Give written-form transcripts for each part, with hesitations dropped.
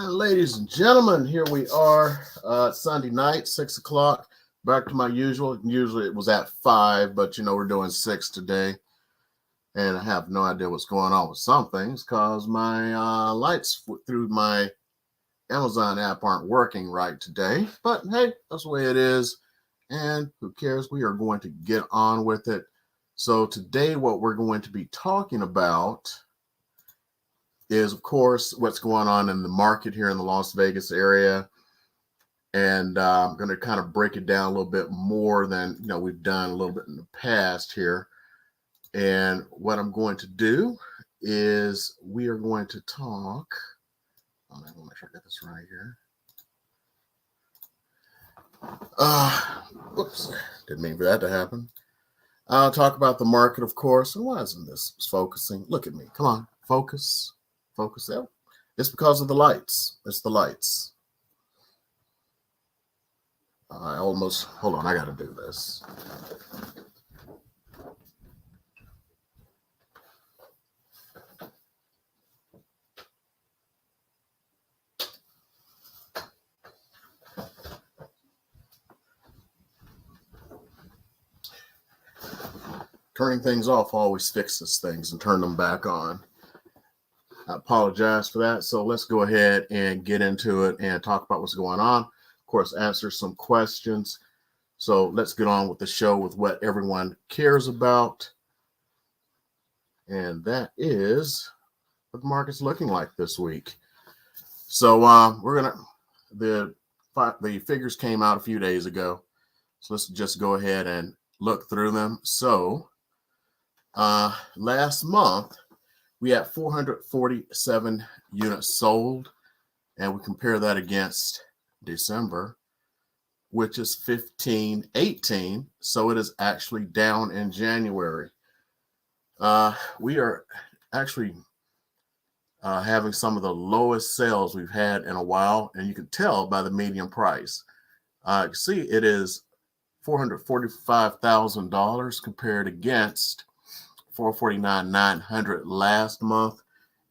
Ladies and gentlemen, here we are, Sunday night, 6 o'clock, back to my usual. Usually it was at 5, but we're doing 6 today. And I have no idea what's going on with some things because my lights through my Amazon app aren't working right today. But hey, that's the way it is. And who cares? We are going to get on with it. So today what we're going to be talking about is, of course, what's going on in the market here in the Las Vegas area. And I'm going to kind of break it down a little bit more than we've done a little bit in the past here. And what I'm going to do is we are going to talk. I want to make sure I get this right here. Whoops, didn't mean for that to happen. I'll talk about the market, of course. And why isn't this focusing? Look at me. Come on, focus. Focus out. It's because of the lights. It's the lights. Hold on, I got to do this. Turning things off always fixes things and turn them back on. I apologize for that. So let's go ahead and get into it and talk about what's going on. Of course, answer some questions. So let's get on with the show with what everyone cares about. And that is what the market's looking like this week. So the figures came out a few days ago. So let's just go ahead and look through them. So last month, we had 447 units sold, and we compare that against December, which is 1518. So it is actually down in January. We are actually having some of the lowest sales we've had in a while, and you can tell by the median price. You see, it is $445,000 compared against $449,900 last month.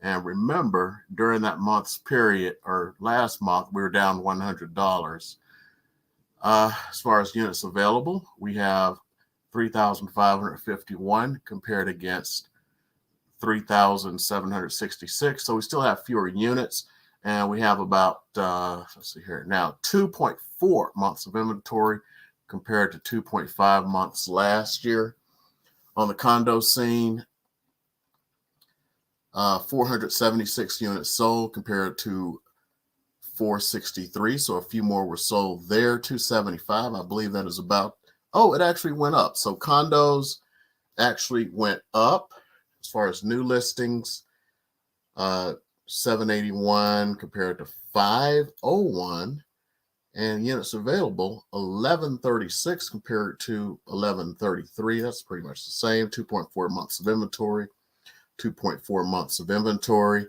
And remember, during that month's period, or last month, we were down $100. As far as units available, we have 3,551 compared against 3,766. So we still have fewer units, and we have about, let's see here, now 2.4 months of inventory compared to 2.5 months last year. On the condo scene, 476 units sold compared to 463. So a few more were sold there. 275, I believe that is about, it actually went up. So condos actually went up as far as new listings, 781 compared to 501. And units available, 1136 compared to 1133. That's pretty much the same. 2.4 months of inventory. 2.4 months of inventory.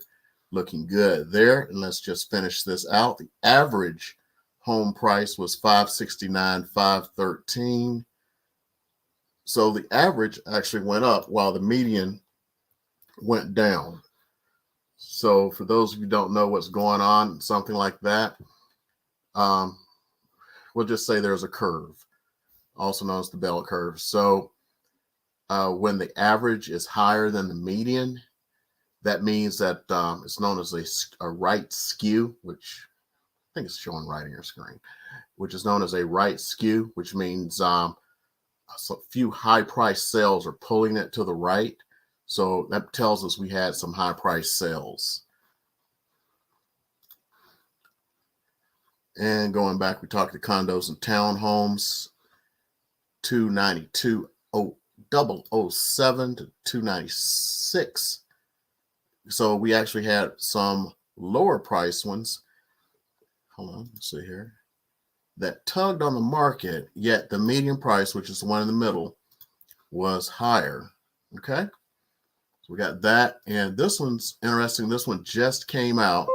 Looking good there. And let's just finish this out. The average home price was $569,513. So the average actually went up while the median went down. So for those of you who don't know what's going on, something like that, we'll just say there's a curve, also known as the bell curve. So when the average is higher than the median, that means that it's known as a right skew, which I think it's showing right on your screen, which is known as a right skew, which means so few high price sales are pulling it to the right. So that tells us we had some high price sales. And going back, we talked to condos and townhomes, 292,007 to 296. So we actually had some lower price ones hold on, let's see here, that tugged on the market, yet the median price, which is the one in the middle, was higher. Okay, so we got that. And this one's interesting. This one just came out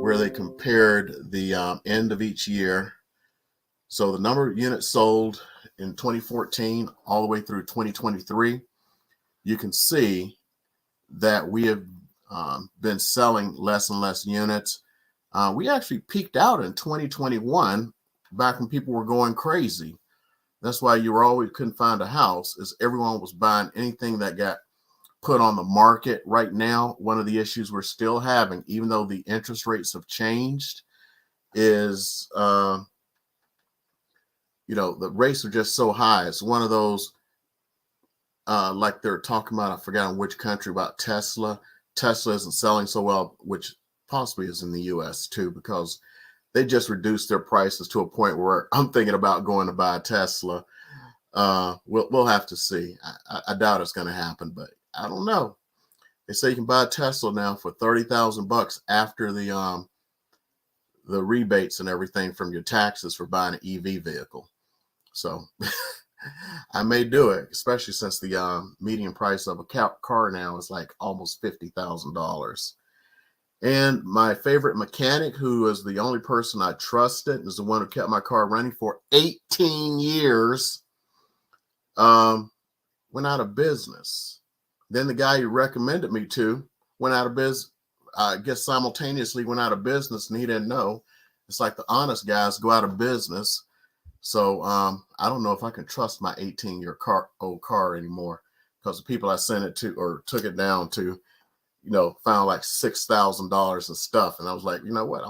where they compared the end of each year. So the number of units sold in 2014 all the way through 2023, you can see that we have been selling less and less units. We actually peaked out in 2021, back when people were going crazy. That's why you were always couldn't find a house, is everyone was buying anything that got put on the market. Right now, one of the issues we're still having, even though the interest rates have changed, is the rates are just so high. It's one of those like they're talking about, I forgot in which country, about Tesla. Tesla isn't selling so well, which possibly is in the US too, because they just reduced their prices to a point where I'm thinking about going to buy a Tesla. We'll have to see. I doubt it's going to happen, but I don't know. They say you can buy a Tesla now for $30,000 after the rebates and everything from your taxes for buying an EV vehicle. So I may do it, especially since the median price of a car now is like almost $50,000. And my favorite mechanic, who is the only person I trusted, is the one who kept my car running for 18 years, went out of business. Then the guy who recommended me to went out of business. I guess simultaneously went out of business, and he didn't know. It's like the honest guys go out of business. So I don't know if I can trust my 18-year old car anymore, because the people I sent it to or took it down to, found like $6,000 of stuff. And I was like, you know what?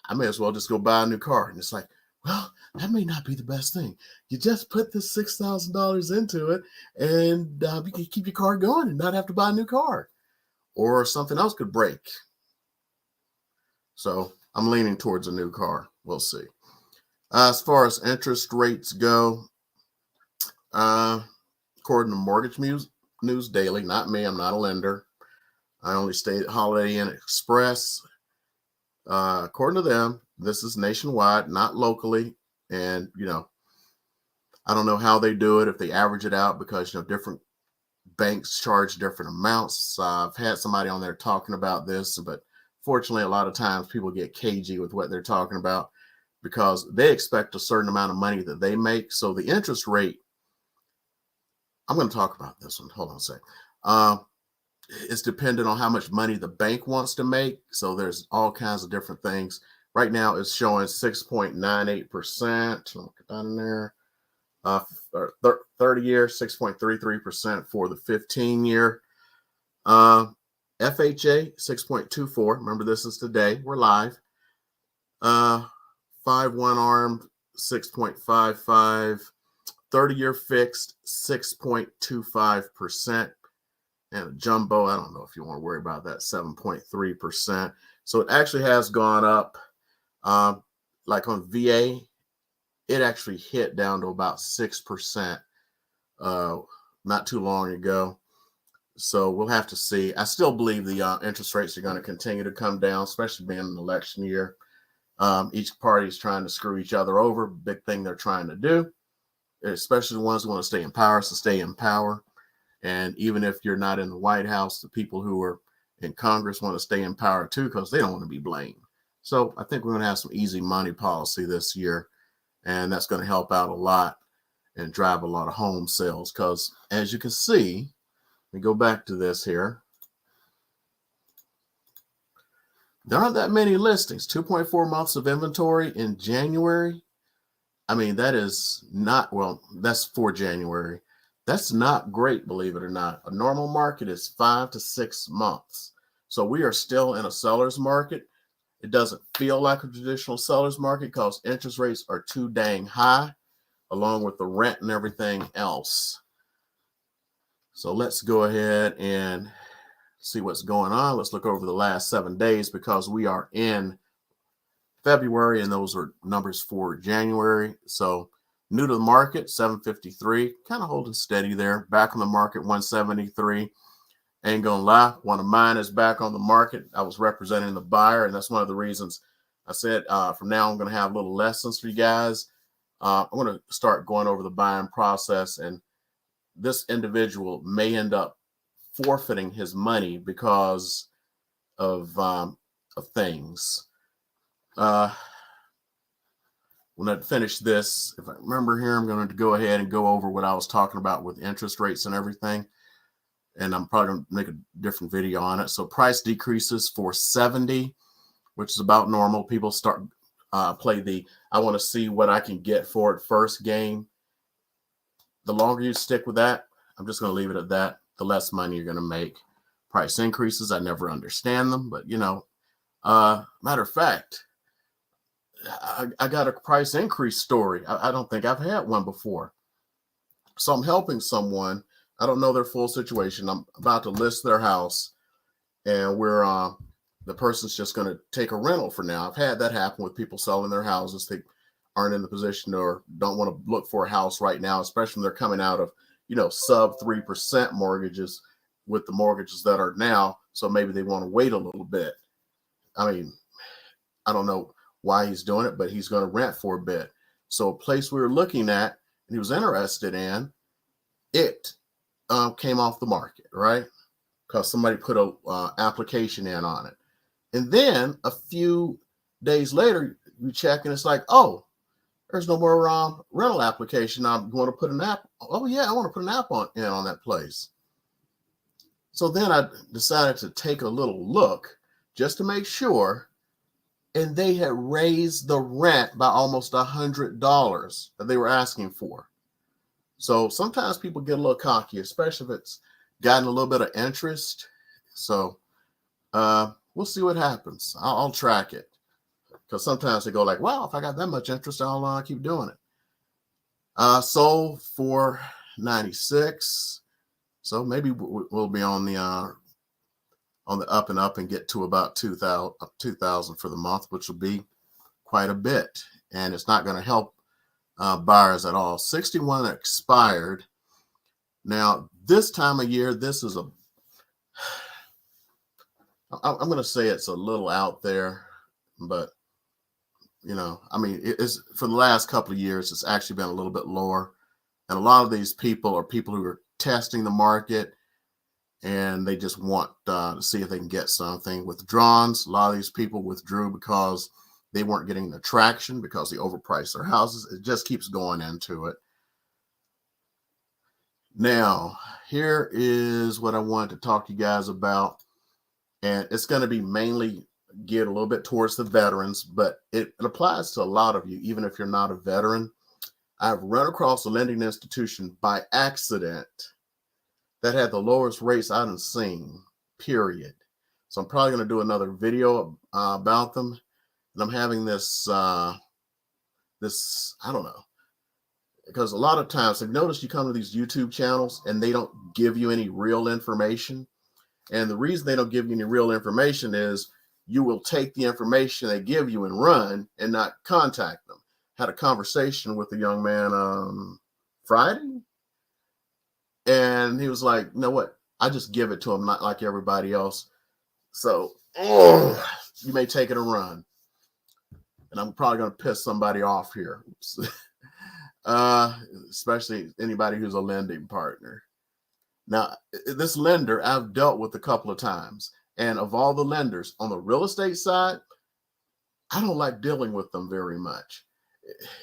I may as well just go buy a new car. And it's like, well, that may not be the best thing. You just put this $6,000 into it, and you can keep your car going and not have to buy a new car, or something else could break. So I'm leaning towards a new car. We'll see. As far as interest rates go, according to Mortgage News Daily, not me, I'm not a lender. I only stay at Holiday Inn Express. According to them, this is nationwide, not locally. And, I don't know how they do it, if they average it out, because, different banks charge different amounts. I've had somebody on there talking about this, but fortunately, a lot of times people get cagey with what they're talking about, because they expect a certain amount of money that they make. So the interest rate, I'm going to talk about this one. Hold on a second. It's dependent on how much money the bank wants to make. So there's all kinds of different things. Right now it's showing 6.98%. Look down in there. 30-year, 6.33% for the 15-year. FHA, 6.24. Remember, this is today. We're live. 5-1 arm, 6.55. 30-year fixed, 6.25%. And a jumbo, I don't know if you want to worry about that, 7.3%. So it actually has gone up. Like on VA, it actually hit down to about 6% not too long ago. So we'll have to see. I still believe the interest rates are going to continue to come down, especially being an election year. Each party is trying to screw each other over. Big thing they're trying to do, especially the ones who want to stay in power, so stay in power. And even if you're not in the White House, the people who are in Congress want to stay in power too, because they don't want to be blamed. So I think we're going to have some easy money policy this year, and that's going to help out a lot and drive a lot of home sales. Because as you can see, let me go back to this here. There aren't that many listings. 2.4 months of inventory in January. I mean, that is not, well, that's for January. That's not great, believe it or not. A normal market is 5 to 6 months. So we are still in a seller's market. It doesn't feel like a traditional seller's market because interest rates are too dang high, along with the rent and everything else. So let's go ahead and see what's going on. Let's look over the last 7 days, because we are in February and those are numbers for January. So new to the market, 753, kind of holding steady there. Back on the market, 173. Ain't gonna lie, one of mine is back on the market. I was representing the buyer, and that's one of the reasons I said from now I'm going to have little lessons for you guys. I'm going to start going over the buying process, and this individual may end up forfeiting his money because of things. When I finish this, if I remember here, I'm going to go ahead and go over what I was talking about with interest rates and everything. And I'm probably going to make a different video on it. So price decreases for 70, which is about normal. People start play the I want to see what I can get for it first game. The longer you stick with that, I'm just going to leave it at that, the less money you're going to make. Price increases, I never understand them, but matter of fact, I got a price increase story. I don't think I've had one before. So I'm helping someone. I don't know their full situation. I'm about to list their house, and the person's just going to take a rental for now. I've had that happen with people selling their houses. They aren't in the position or don't want to look for a house right now, especially when they're coming out of, sub 3% mortgages with the mortgages that are now. So maybe they want to wait a little bit. I mean, I don't know why he's doing it, but he's going to rent for a bit. So a place we were looking at and he was interested in, it came off the market, right? Because somebody put a application in on it. And then a few days later, you check and it's like, oh, there's no more rental application. I'm going to put an app. Oh yeah, I want to put an app in on that place. So then I decided to take a little look just to make sure. And they had raised the rent by almost $100 that they were asking for. So sometimes people get a little cocky, especially if it's gotten a little bit of interest. So we'll see what happens. I'll track it, because sometimes they go like, wow, if I got that much interest, I'll keep doing it. Sold for 96. So maybe we'll be on the up and up and get to about 2,000 for the month, which will be quite a bit. And it's not going to help buyers at all. 61 expired. Now, this time of year, this is I'm going to say it's a little out there, but it's for the last couple of years, it's actually been a little bit lower. And a lot of these people are people who are testing the market, and they just want to see if they can get something. Withdrawals, a lot of these people withdrew because they weren't getting the traction because they overpriced their houses. It just keeps going into it. Now, here is what I wanted to talk to you guys about. And it's going to be mainly geared a little bit towards the veterans, but it applies to a lot of you, even if you're not a veteran. I've run across a lending institution by accident that had the lowest rates I've seen, period. So I'm probably going to do another video about them. And I'm having this, I don't know, because a lot of times I've noticed you come to these YouTube channels and they don't give you any real information. And the reason they don't give you any real information is you will take the information they give you and run and not contact them. Had a conversation with a young man Friday. And he was like, you know what? I just give it to him, not like everybody else. So you may take it and run. And I'm probably going to piss somebody off here. Especially anybody who's a lending partner. Now, this lender I've dealt with a couple of times. And of all the lenders on the real estate side, I don't like dealing with them very much.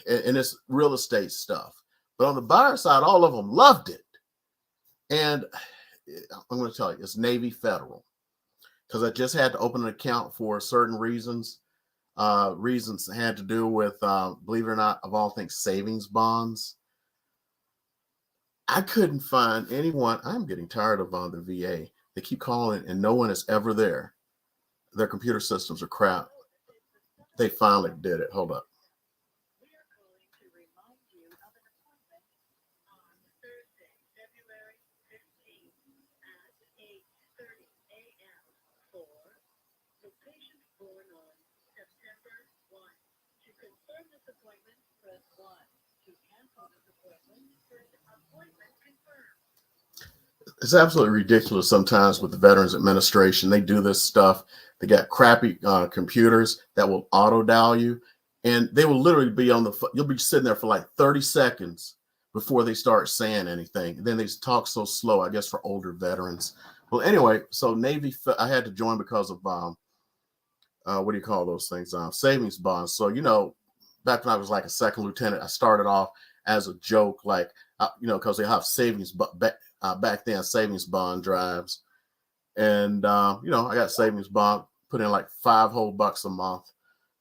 And it's real estate stuff. But on the buyer side, all of them loved it. And I'm going to tell you, it's Navy Federal, because I just had to open an account for certain reasons. Reasons that had to do with, believe it or not, of all things, savings bonds. I couldn't find anyone. I'm getting tired of the VA. They keep calling and no one is ever there. Their computer systems are crap. They finally did it. Hold up. It's absolutely ridiculous sometimes with the Veterans Administration. They do this stuff. They got crappy computers that will auto dial you, and they will literally be on the. You'll be sitting there for like 30 seconds before they start saying anything. And then they talk so slow, I guess, for older veterans. Well, anyway, so Navy, I had to join because of what do you call those things? Savings bonds. So back when I was like a second lieutenant, I started off as a joke, like because they have savings, back then savings bond drives, and I got savings bond, put in like $5 whole a month.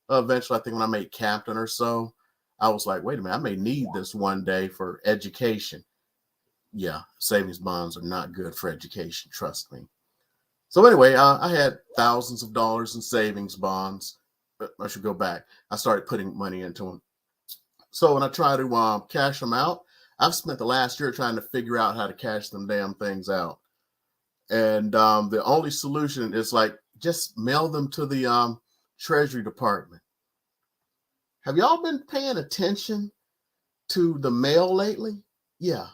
Eventually, I think when I made captain or so, I was like, wait a minute, I may need this one day for education. Yeah, savings bonds are not good for education, trust me. So anyway, I had thousands of dollars in savings bonds. I should go back. I started putting money into them. So when I try to cash them out, I've spent the last year trying to figure out how to cash them damn things out. And the only solution is like just mail them to the Treasury Department. Have y'all been paying attention to the mail lately? Yeah,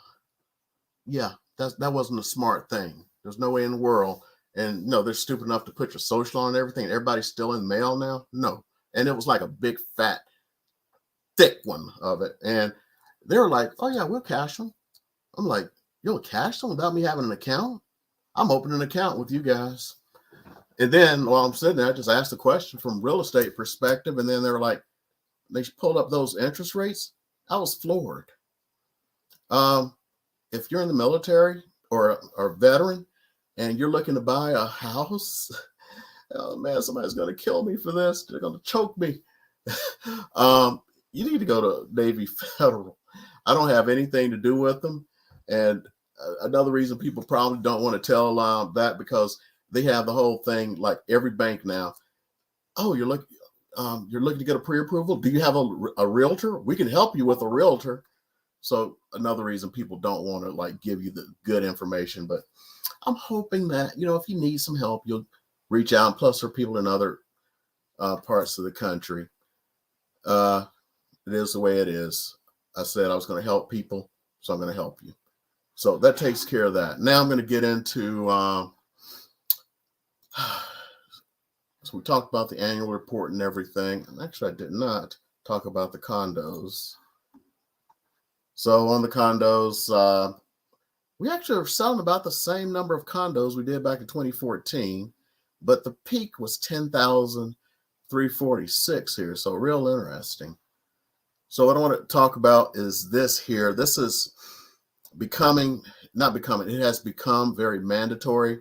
that wasn't a smart thing. There's no way in the world. And no, they're stupid enough to put your social on and everything. Everybody's still in mail now. No, and it was like a big fat thick one of it, and they were like, oh yeah, we'll cash them. I'm like, you'll cash them without me having an account? I'm opening an account with you guys. And then while I'm sitting there, I just asked the question from real estate perspective, and then they were like, they pulled up those interest rates. I was floored. If you're in the military or a veteran and you're looking to buy a house, oh man, somebody's going to kill me for this. They're going to choke me. You need to go to Navy Federal. I don't have anything to do with them. And another reason people probably don't want to tell that, because they have the whole thing like every bank now. Oh, you're looking to get a pre-approval? Do you have a realtor? We can help you with a realtor. So another reason people don't want to like give you the good information. But I'm hoping that, if you need some help, you'll reach out. And plus, there are people in other parts of the country. It is the way it is. I said I was going to help people, so I'm going to help you. So that takes care of that. Now I'm going to get into, so we talked about the annual report and everything. And actually, I did not talk about the condos. So on the condos, we actually are selling about the same number of condos we did back in 2014, but the peak was 10,346 here. So real interesting. So what I want to talk about is this here. This is it has become very mandatory.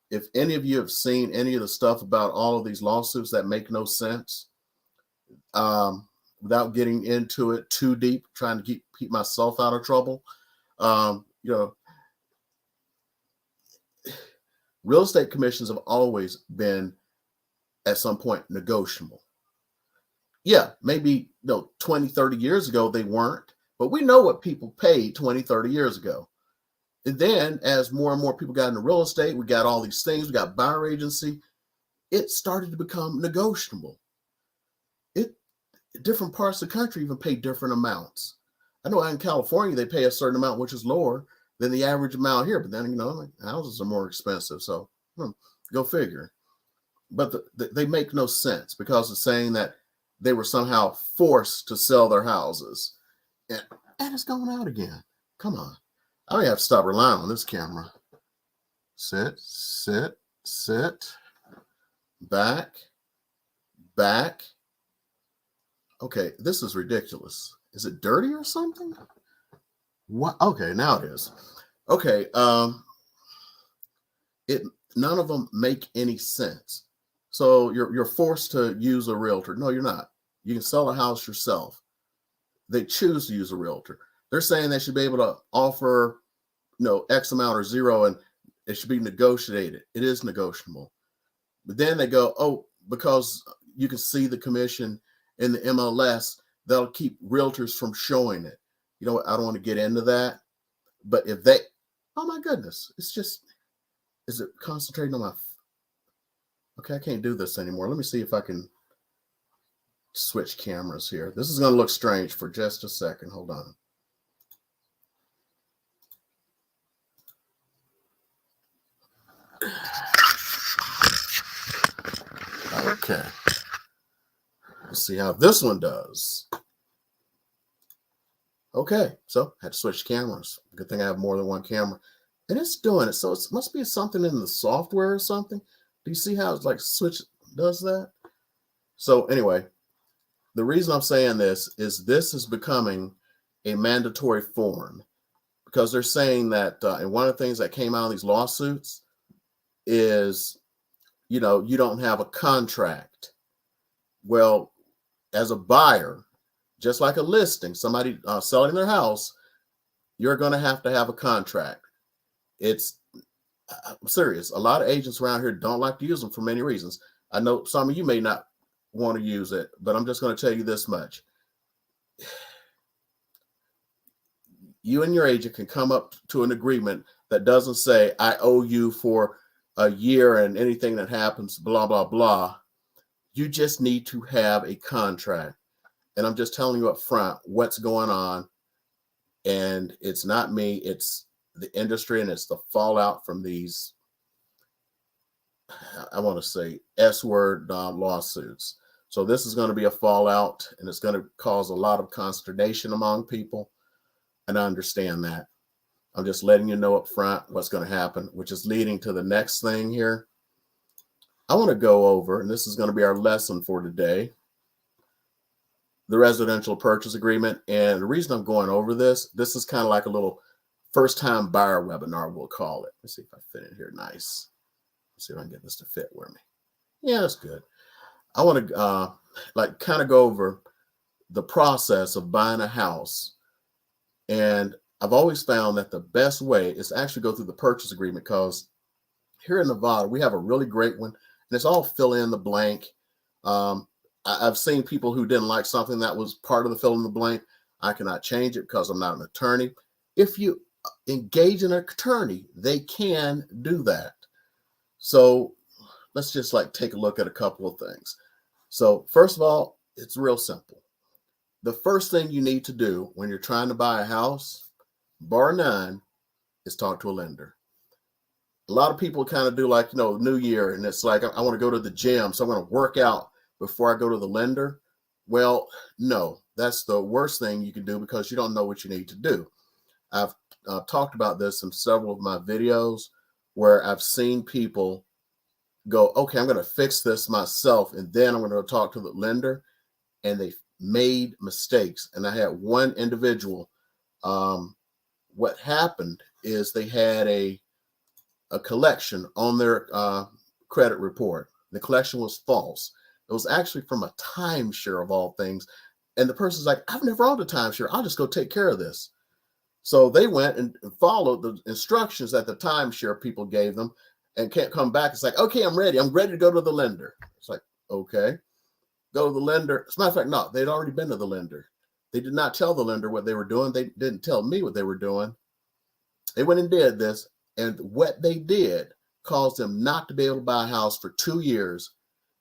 If any of you have seen any of the stuff about all of these lawsuits that make no sense, without getting into it too deep, trying to keep myself out of trouble, real estate commissions have always been at some point negotiable. Yeah, maybe 20, 30 years ago they weren't, but we know what people paid 20, 30 years ago. And then as more and more people got into real estate, we got all these things, we got buyer agency, it started to become negotiable. Different parts of the country even pay different amounts. I know in California, they pay a certain amount, which is lower than the average amount here, but then, houses are more expensive. So go figure. But they make no sense because it's saying that they were somehow forced to sell their houses. And it's going out again. Come on. I don't have to stop relying on this camera. Sit. Back. Okay, this is ridiculous. Is it dirty or something? What? Okay, now it is. Okay, none of them make any sense. So you're forced to use a realtor. No, you're not. You can sell a house yourself. They choose to use a realtor. They're saying they should be able to offer, X amount or zero, and it should be negotiated. It is negotiable. But then they go, oh, because you can see the commission in the MLS, that'll keep realtors from showing it. I don't want to get into that. But if they, oh my goodness, is it concentrating on okay, I can't do this anymore. Let me see if I can switch cameras here. This is going to look strange for just a second. Hold on. Okay. Let's see how this one does. Okay, so I had to switch cameras. Good thing I have more than one camera. And it's doing it. So it must be something in the software or something. Do you see how it's like switch does that? So anyway, the reason I'm saying this is becoming a mandatory form because they're saying that, and one of the things that came out of these lawsuits is, you don't have a contract. Well, as a buyer, just like a listing, somebody selling their house, you're going to have a contract. I'm serious. A lot of agents around here don't like to use them for many reasons. I know some of you may not want to use it, but I'm just going to tell you this much. You and your agent can come up to an agreement that doesn't say, I owe you for a year and anything that happens, blah, blah, blah. You just need to have a contract. And I'm just telling you up front what's going on. And it's not me, it's the industry, and it's the fallout from these, I want to say, S-word lawsuits. So this is going to be a fallout, and it's going to cause a lot of consternation among people. And I understand that. I'm just letting you know up front what's going to happen, which is leading to the next thing here. I want to go over, and this is going to be our lesson for today, the residential purchase agreement. And the reason I'm going over this is kind of like a little first-time buyer webinar, we'll call it. Let's see if I fit in here nice. Let's see if I can get this to fit with me. Yeah, that's good. I want to kind of go over the process of buying a house. And I've always found that the best way is to actually go through the purchase agreement, because here in Nevada, we have a really great one, and it's all fill in the blank. I've seen people who didn't like something that was part of the fill in the blank. I cannot change it because I'm not an attorney. If you engage an attorney, they can do that. So let's just take a look at a couple of things. So first of all, it's real simple. The first thing you need to do when you're trying to buy a house, bar none, is talk to a lender. A lot of people kind of do New Year, and it's like, I want to go to the gym, so I'm going to work out before I go to the lender. Well, no, that's the worst thing you can do because you don't know what you need to do. I've talked about this in several of my videos where I've seen people go, okay, I'm going to fix this myself, and then I'm going to talk to the lender, and they made mistakes. And I had one individual, what happened is they had a collection on their credit report. The collection was false. It was actually from a timeshare of all things. And the person's like, I've never owned a timeshare. I'll just go take care of this. So they went and followed the instructions that the timeshare people gave them and can't come back. It's like, okay, I'm ready. I'm ready to go to the lender. It's like, okay, go to the lender. As a matter of fact, no, they'd already been to the lender. They did not tell the lender what they were doing. They didn't tell me what they were doing. They went and did this. And what they did caused them not to be able to buy a house for 2 years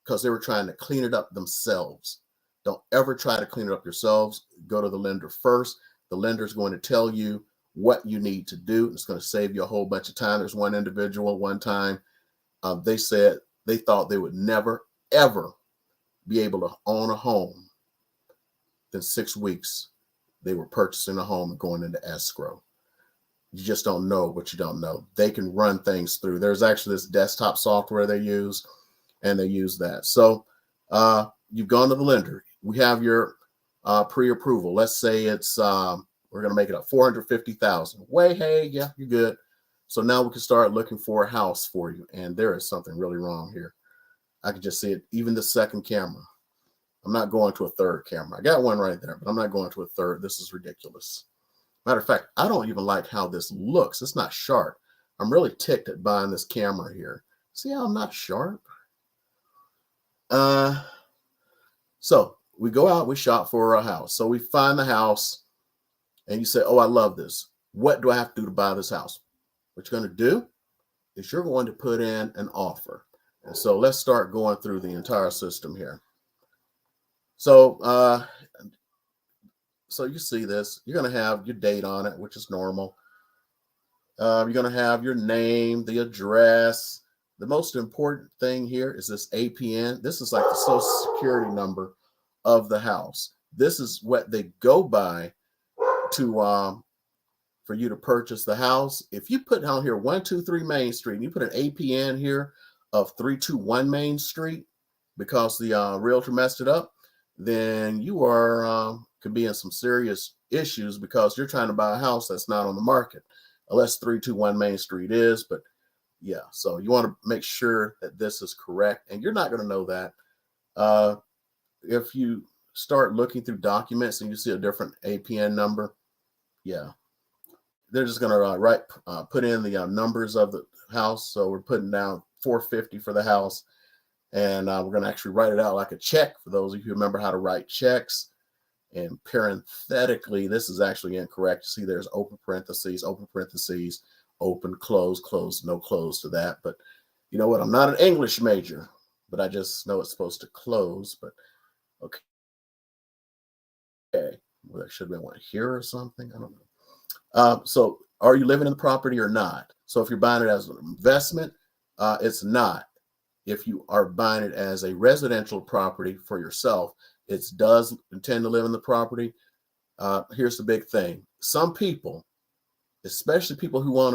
because they were trying to clean it up themselves. Don't ever try to clean it up yourselves. Go to the lender first. The lender is going to tell you what you need to do. It's going to save you a whole bunch of time. There's one individual one time, they said they thought they would never, ever be able to own a home. In 6 weeks, they were purchasing a home and going into escrow. You just don't know what you don't know. They can run things through. There's actually this desktop software they use, and they use that. So you've gone to the lender. We have your pre-approval. Let's say it's we're going to make it up $450,000. Hey, yeah, you're good. So now we can start looking for a house for you. And there is something really wrong here. I can just see it. Even the second camera. I'm not going to a third camera. I got one right there, but I'm not going to a third. This is ridiculous. Matter of fact, I don't even like how this looks. It's not sharp. I'm really ticked at buying this camera here. See how I'm not sharp? So we go out, we shop for a house. So we find the house, and you say, oh, I love this. What do I have to do to buy this house? What you're going to do is you're going to put in an offer. And so let's start going through the entire system here. So, so you see this, you're going to have your date on it, which is normal. You're going to have your name, the address, the most important thing here is this APN. This is like the social security number of the house. This is what they go by to for you to purchase the house. If you put down here 123 Main Street and you put an APN here of 321 Main Street because the realtor messed it up, then you are could be in some serious issues because you're trying to buy a house that's not on the market, unless 321 Main Street is. But yeah, so you want to make sure that this is correct, and you're not going to know that if you start looking through documents and you see a different APN number. Yeah, they're just going to put in the numbers of the house. So we're putting down 450 for the house, and we're going to actually write it out like a check for those of you who remember how to write checks. And parenthetically, this is actually incorrect. You see there's open parentheses, open, close, no close to that. But you know what? I'm not an English major, but I just know it's supposed to close. But okay. Well, there should have been one here or something. I don't know. So are you living in the property or not? So if you're buying it as an investment, it's not. If you are buying it as a residential property for yourself, it does intend to live in the property. Here's the big thing. Some people, especially people who want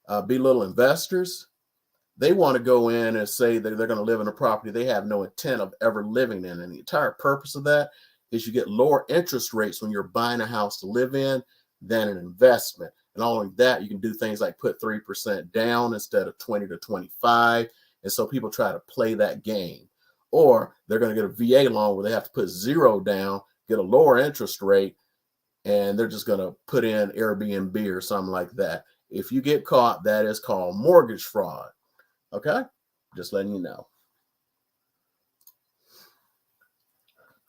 to be little investors, they want to go in and say that they're going to live in a property they have no intent of ever living in. And the entire purpose of that is you get lower interest rates when you're buying a house to live in than an investment. And not only that, you can do things like put 3% down instead of 20 to 25. And so people try to play that game. Or they're going to get a VA loan where they have to put 0 down, get a lower interest rate, and they're just going to put in Airbnb or something like that. If you get caught, that is called mortgage fraud. Okay? Just letting you know.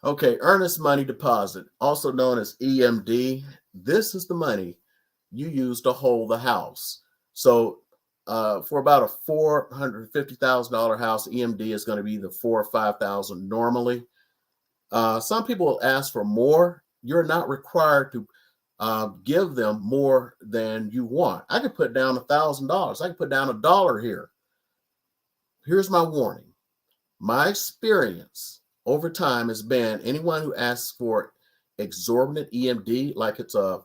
Okay, earnest money deposit, also known as EMD. This is the money you use to hold the house. So for about a $450,000 house, EMD is going to be the $4,000 or $5,000 normally. Some people will ask for more. You're not required to give them more than you want. I could put down $1,000. I could put down $1 here. Here's my warning. My experience over time has been anyone who asks for exorbitant EMD, like it's a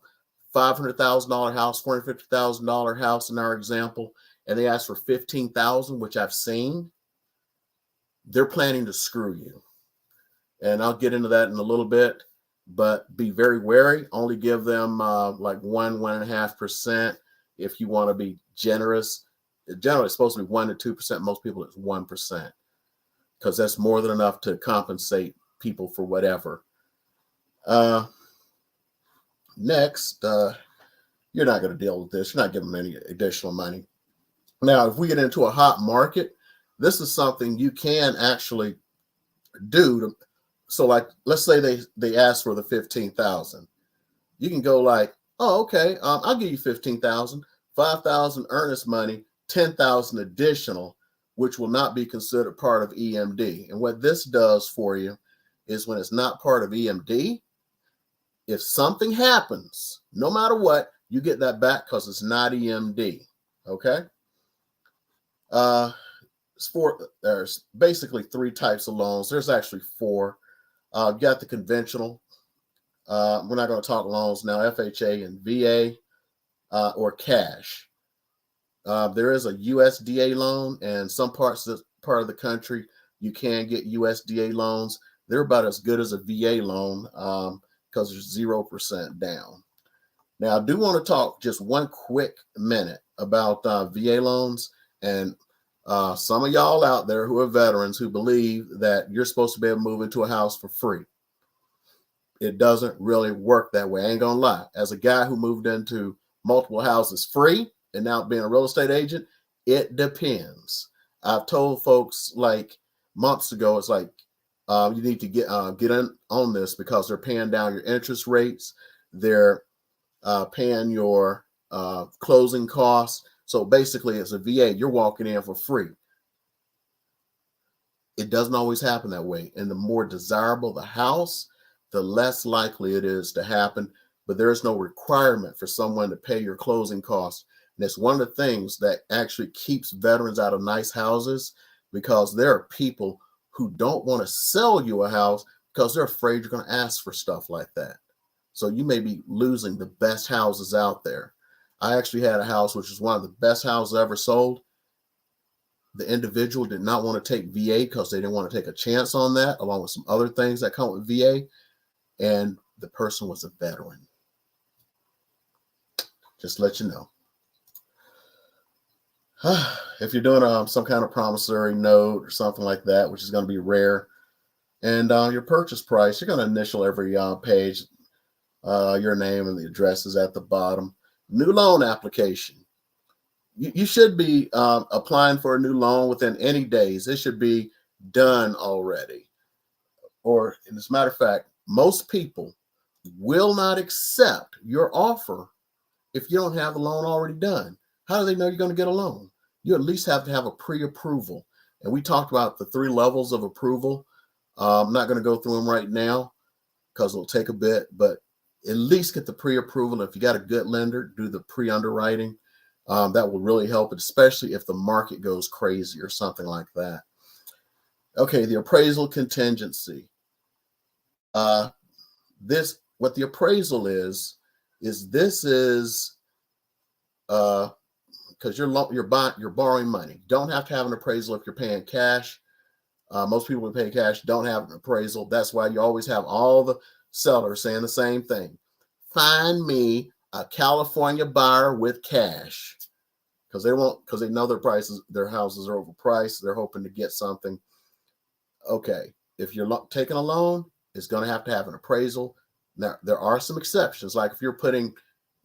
$500,000 house, $450,000 house in our example, and they ask for $15,000, which I've seen, they're planning to screw you. And I'll get into that in a little bit, but be very wary. Only give them like 1.5% if you want to be generous. Generally, it's supposed to be 1 to 2%. Most people, it's 1%, because that's more than enough to compensate people for whatever. Next, you're not going to deal with this. You're not giving them any additional money. Now, if we get into a hot market, this is something you can actually do. So, like, let's say they ask for the $15,000. You can go like, oh, okay, I'll give you $15,000, $5,000 earnest money, $10,000 additional, which will not be considered part of EMD. And what this does for you is when it's not part of EMD, if something happens, no matter what, you get that back because it's not EMD. Okay. There's basically 3 types of loans. There's actually 4. You got the conventional. We're not going to talk loans now, FHA and VA or cash. There is a USDA loan, and some parts of the country you can get USDA loans. They're about as good as a VA loan because there's 0% down. Now, I do want to talk just one quick minute about VA loans, and some of y'all out there who are veterans who believe that you're supposed to be able to move into a house for free. It doesn't really work that way. I ain't gonna lie. As a guy who moved into multiple houses free and now being a real estate agent, it depends. I've told folks like months ago, it's like you need to get in on this because they're paying down your interest rates. They're paying your closing costs. So basically, as a VA, you're walking in for free. It doesn't always happen that way. And the more desirable the house, the less likely it is to happen. But there is no requirement for someone to pay your closing costs And it's one of the things that actually keeps veterans out of nice houses, because there are people who don't want to sell you a house because they're afraid you're going to ask for stuff like that. So you may be losing the best houses out there. I actually had a house which is one of the best houses ever sold. The individual did not want to take VA because they didn't want to take a chance on that, along with some other things that come with VA. And the person was a veteran. Just let you know. If you're doing some kind of promissory note or something like that, which is going to be rare, and your purchase price, you're going to initial every page, your name and the address is at the bottom. New loan application. You should be applying for a new loan within any days. It should be done already. Or, as a matter of fact, most people will not accept your offer if you don't have a loan already done. How do they know you're going to get a loan? You at least have to have a pre-approval. And we talked about the 3 levels of approval. I'm not going to go through them right now because it'll take a bit, but at least get the pre-approval. If you got a good lender, do the pre-underwriting. That will really help, especially if the market goes crazy or something like that. Okay, the appraisal contingency. What the appraisal is this is because you're borrowing money. Don't have to have an appraisal if you're paying cash. Most people who pay cash don't have an appraisal. That's why you always have all the sellers saying the same thing. Find me a California buyer with cash, because they know their houses are overpriced. They're hoping to get something. Okay, if you're taking a loan, it's going to have an appraisal. Now, there are some exceptions, like if you're putting,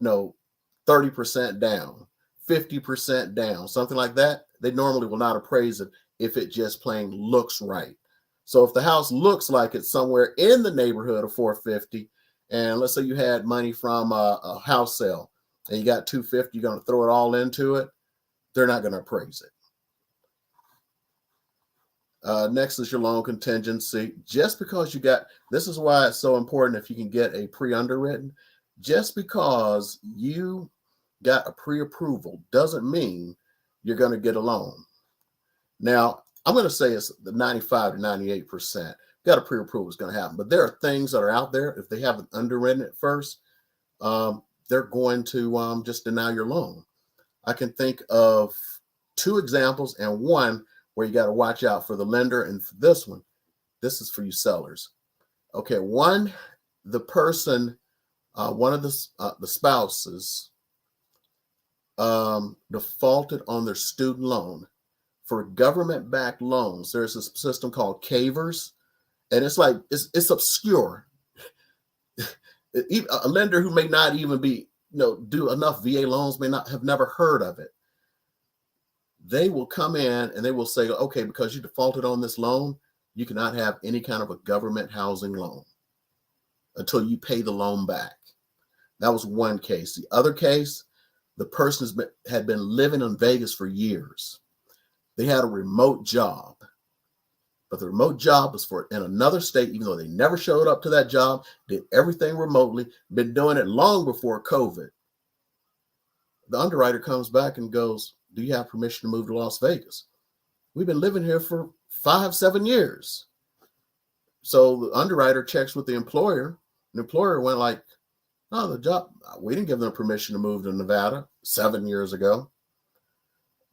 30% down, 50% down, something like that, they normally will not appraise it if it just plain looks right. So if the house looks like it's somewhere in the neighborhood of 450, and let's say you had money from a house sale and you got 250, you're going to throw it all into it, they're not going to appraise it. Next is your loan contingency. Just because this is why it's so important if you can get a pre-underwritten. Just because you got a pre-approval doesn't mean you're going to get a loan. Now, I'm going to say it's the 95 to 98%. Got a pre-approval is going to happen. But there are things that are out there, if they haven't underwritten it first, they're going to just deny your loan. I can think of 2 examples and one where you got to watch out for the lender. And for this one, this is for you sellers. Okay, one, the person, one of the spouses defaulted on their student loan. For government-backed loans, there's a system called CAVERS, and it's obscure. A lender who may not even do enough VA loans may not have never heard of it. They will come in and they will say, okay, because you defaulted on this loan, you cannot have any kind of a government housing loan until you pay the loan back. That was one case. The other case, the person had been living in Vegas for years. They had a remote job, but the remote job was in another state, even though they never showed up to that job, did everything remotely, been doing it long before COVID. The underwriter comes back and goes, do you have permission to move to Las Vegas? We've been living here for 5-7 years. So the underwriter checks with the employer. The employer went like, no, we didn't give them permission to move to Nevada 7 years ago.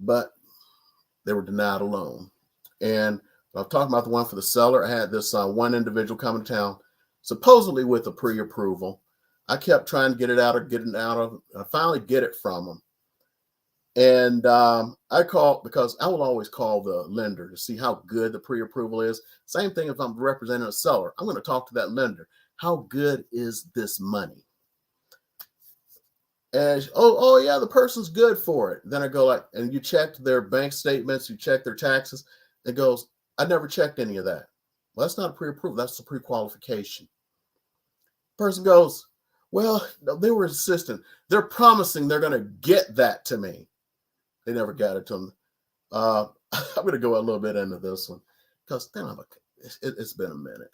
But they were denied a loan. And I'm talking about the one for the seller. I had this one individual coming to town, supposedly with a pre-approval. I kept trying to get it out of. I finally get it from them. And I called, because I will always call the lender to see how good the pre-approval is. Same thing if I'm representing a seller. I'm going to talk to that lender. How good is this money? And oh yeah, the person's good for it. Then I go and you checked their bank statements, you check their taxes. It goes, I never checked any of that. Well, that's not a pre-approval. That's a pre-qualification. Person goes, well, they were insistent. They're promising they're going to get that to me. They never got it to them. I'm going to go a little bit into this one because it's been a minute.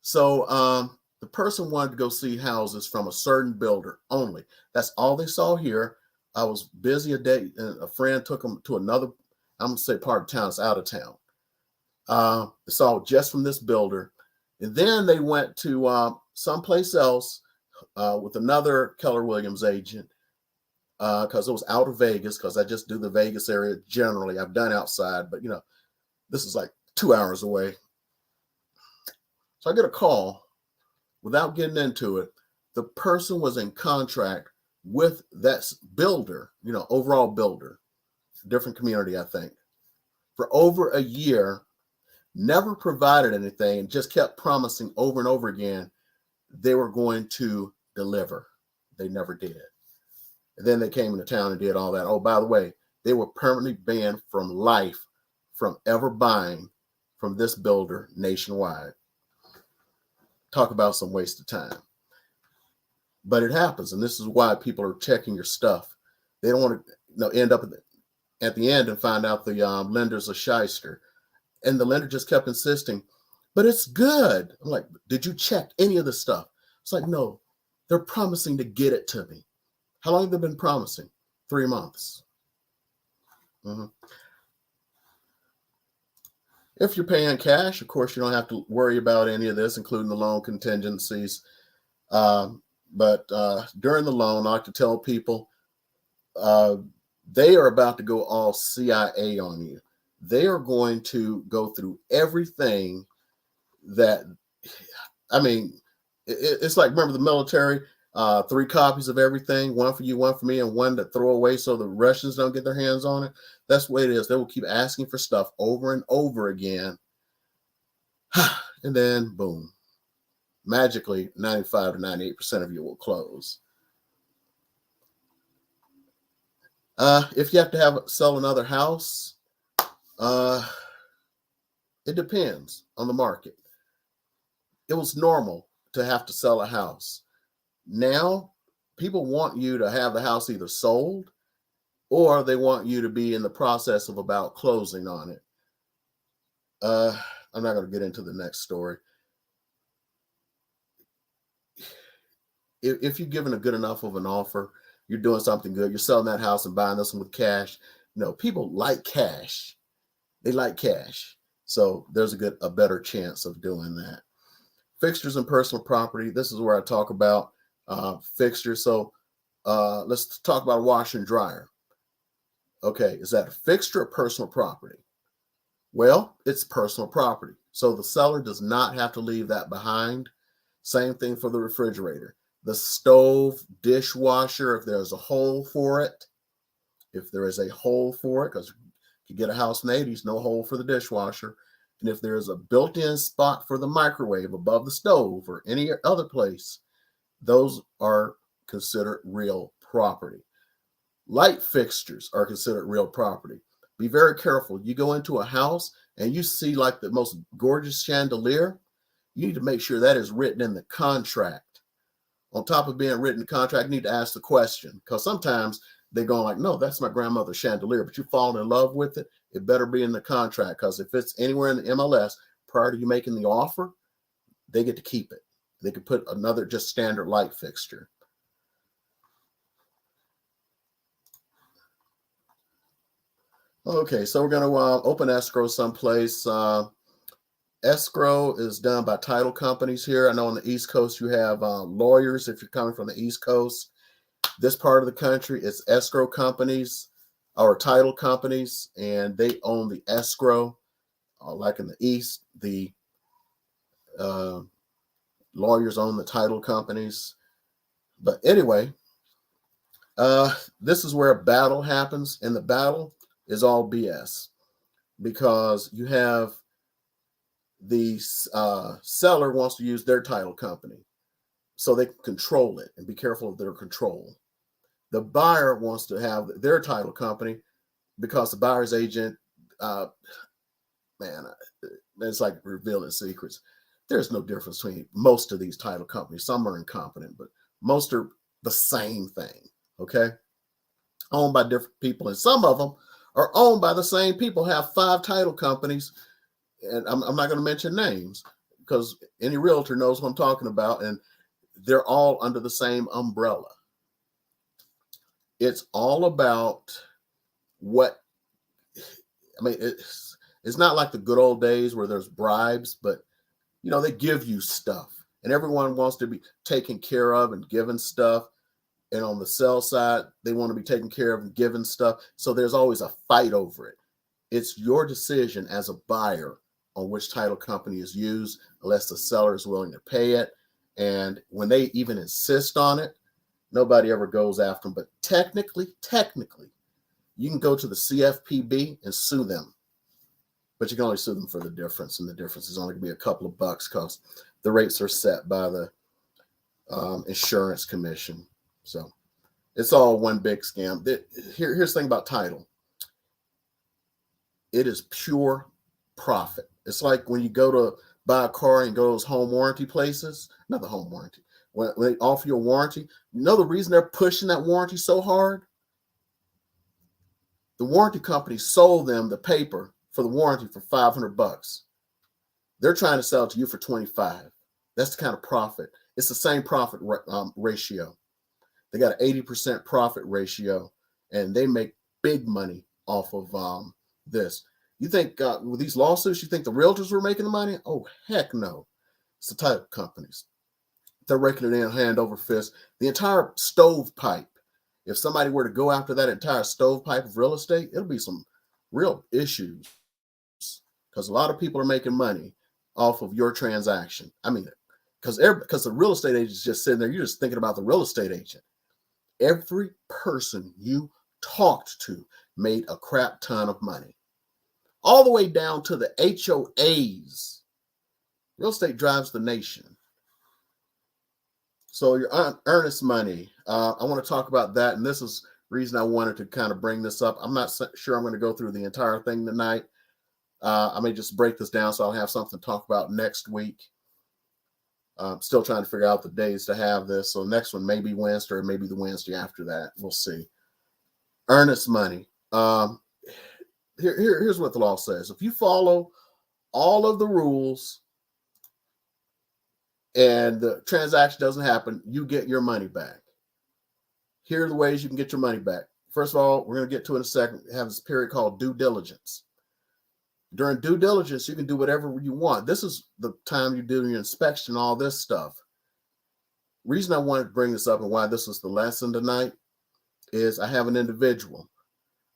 So the person wanted to go see houses from a certain builder only. That's all they saw here. I was busy a day, and a friend took them to another, I'm going to say part of town, it's out of town. So just from this builder. And then they went to someplace else with another Keller Williams agent because it was out of Vegas, because I just do the Vegas area generally. I've done outside, but this is like 2 hours away. So I get a call without getting into it. The person was in contract with that builder, overall builder, different community, I think, for over a year, never provided anything, and just kept promising over and over again they were going to deliver. They never did. And then they came into town and did all that. Oh, by the way, they were permanently banned from life from ever buying from this builder nationwide. Talk about some waste of time. But it happens, and this is why people are checking your stuff. They don't want to end up at the end and find out the lender's a shyster. And the lender just kept insisting, but it's good. I'm like, did you check any of the stuff? It's like, no, they're promising to get it to me. How long have they been promising? 3 months. If you're paying cash, of course, you don't have to worry about any of this, including the loan contingencies. But during the loan, I like to tell people they are about to go all CIA on you. They are going to go through everything that, it's like, remember the military, 3 copies of everything, one for you, one for me, and one to throw away so the Russians don't get their hands on it. That's the way it is. They will keep asking for stuff over and over again. And then, boom, magically, 95 to 98% of you will close. If you have to sell another house, it depends on the market. It was normal to have to sell a house. Now, people want you to have the house either sold or they want you to be in the process of about closing on it. I'm not going to get into the next story. If you're given a good enough of an offer, you're doing something good, you're selling that house and buying this one with cash. People like cash. They like cash. So there's a better chance of doing that. Fixtures and personal property. This is where I talk about fixtures. So let's talk about a washer and dryer. Okay, is that a fixture or personal property? Well, it's personal property. So the seller does not have to leave that behind. Same thing for the refrigerator. The stove, dishwasher, if there's a hole for it, because you get a house in the 80s, no hole for the dishwasher. And if there's a built-in spot for the microwave above the stove or any other place, those are considered real property. Light fixtures are considered real property. Be very careful. You go into a house and you see like the most gorgeous chandelier, you need to make sure that is written in the contract. On top of being written in the contract, you need to ask the question, because sometimes they're going like, no, that's my grandmother's chandelier, but you fall in love with it. It better be in the contract, because if it's anywhere in the MLS prior to you making the offer, they get to keep it. They could put another just standard light fixture. Okay, so we're going to open escrow someplace. Escrow is done by title companies here. I know on the East Coast you have lawyers if you're coming from the East Coast. This part of the country, it's escrow companies or title companies, and they own the escrow. Like in the East, the lawyers own the title companies. But anyway, this is where a battle happens, and the battle is all BS, because you have the seller wants to use their title company so they can control it and be careful of their control. The buyer wants to have their title company because the buyer's agent, it's like revealing secrets. There's no difference between most of these title companies. Some are incompetent, but most are the same thing, okay? Owned by different people, and some of them are owned by the same people, have 5 title companies, and I'm not going to mention names because any realtor knows what I'm talking about, and they're all under the same umbrella. It's all about what, I mean, it's not like the good old days where there's bribes, but they give you stuff and everyone wants to be taken care of and given stuff. And on the sell side, they want to be taken care of and given stuff. So there's always a fight over it. It's your decision as a buyer on which title company is used, unless the seller is willing to pay it. And when they even insist on it, nobody ever goes after them. But technically, you can go to the CFPB and sue them. But you can only sue them for the difference. And the difference is only going to be a couple of bucks because the rates are set by the insurance commission. So it's all one big scam. Here's the thing about title. It is pure profit. It's like when you go to buy a car and go to those home warranty places, not the home warranty, when they offer you a warranty, the reason they're pushing that warranty so hard? The warranty company sold them the paper for the warranty for $500. They're trying to sell it to you for $25. That's the kind of profit. It's the same profit ratio. They got an 80% profit ratio, and they make big money off of this. You think with these lawsuits, you think the realtors were making the money? Oh, heck no. It's the title companies. They're raking it in hand over fist. The entire stovepipe, if somebody were to go after that entire stovepipe of real estate, it'll be some real issues because a lot of people are making money off of your transaction. I mean, because the real estate agent is just sitting there. You're just thinking about the real estate agent. Every person you talked to made a crap ton of money. All the way down to the HOAs. Real estate drives the nation. So your earnest money, I want to talk about that. And this is the reason I wanted to kind of bring this up. I'm not sure I'm going to go through the entire thing tonight. I may just break this down so I'll have something to talk about next week. I'm still trying to figure out the days to have this. So next one may be Wednesday or maybe the Wednesday after that. We'll see. Earnest money. Here's what the law says. If you follow all of the rules and the transaction doesn't happen, you get your money back. Here are the ways you can get your money back. First of all, we're going to get to in a second, have this period called due diligence. During due diligence, you can do whatever you want. This is the time you do your inspection, all this stuff. Reason I wanted to bring this up and why this was the lesson tonight is I have an individual.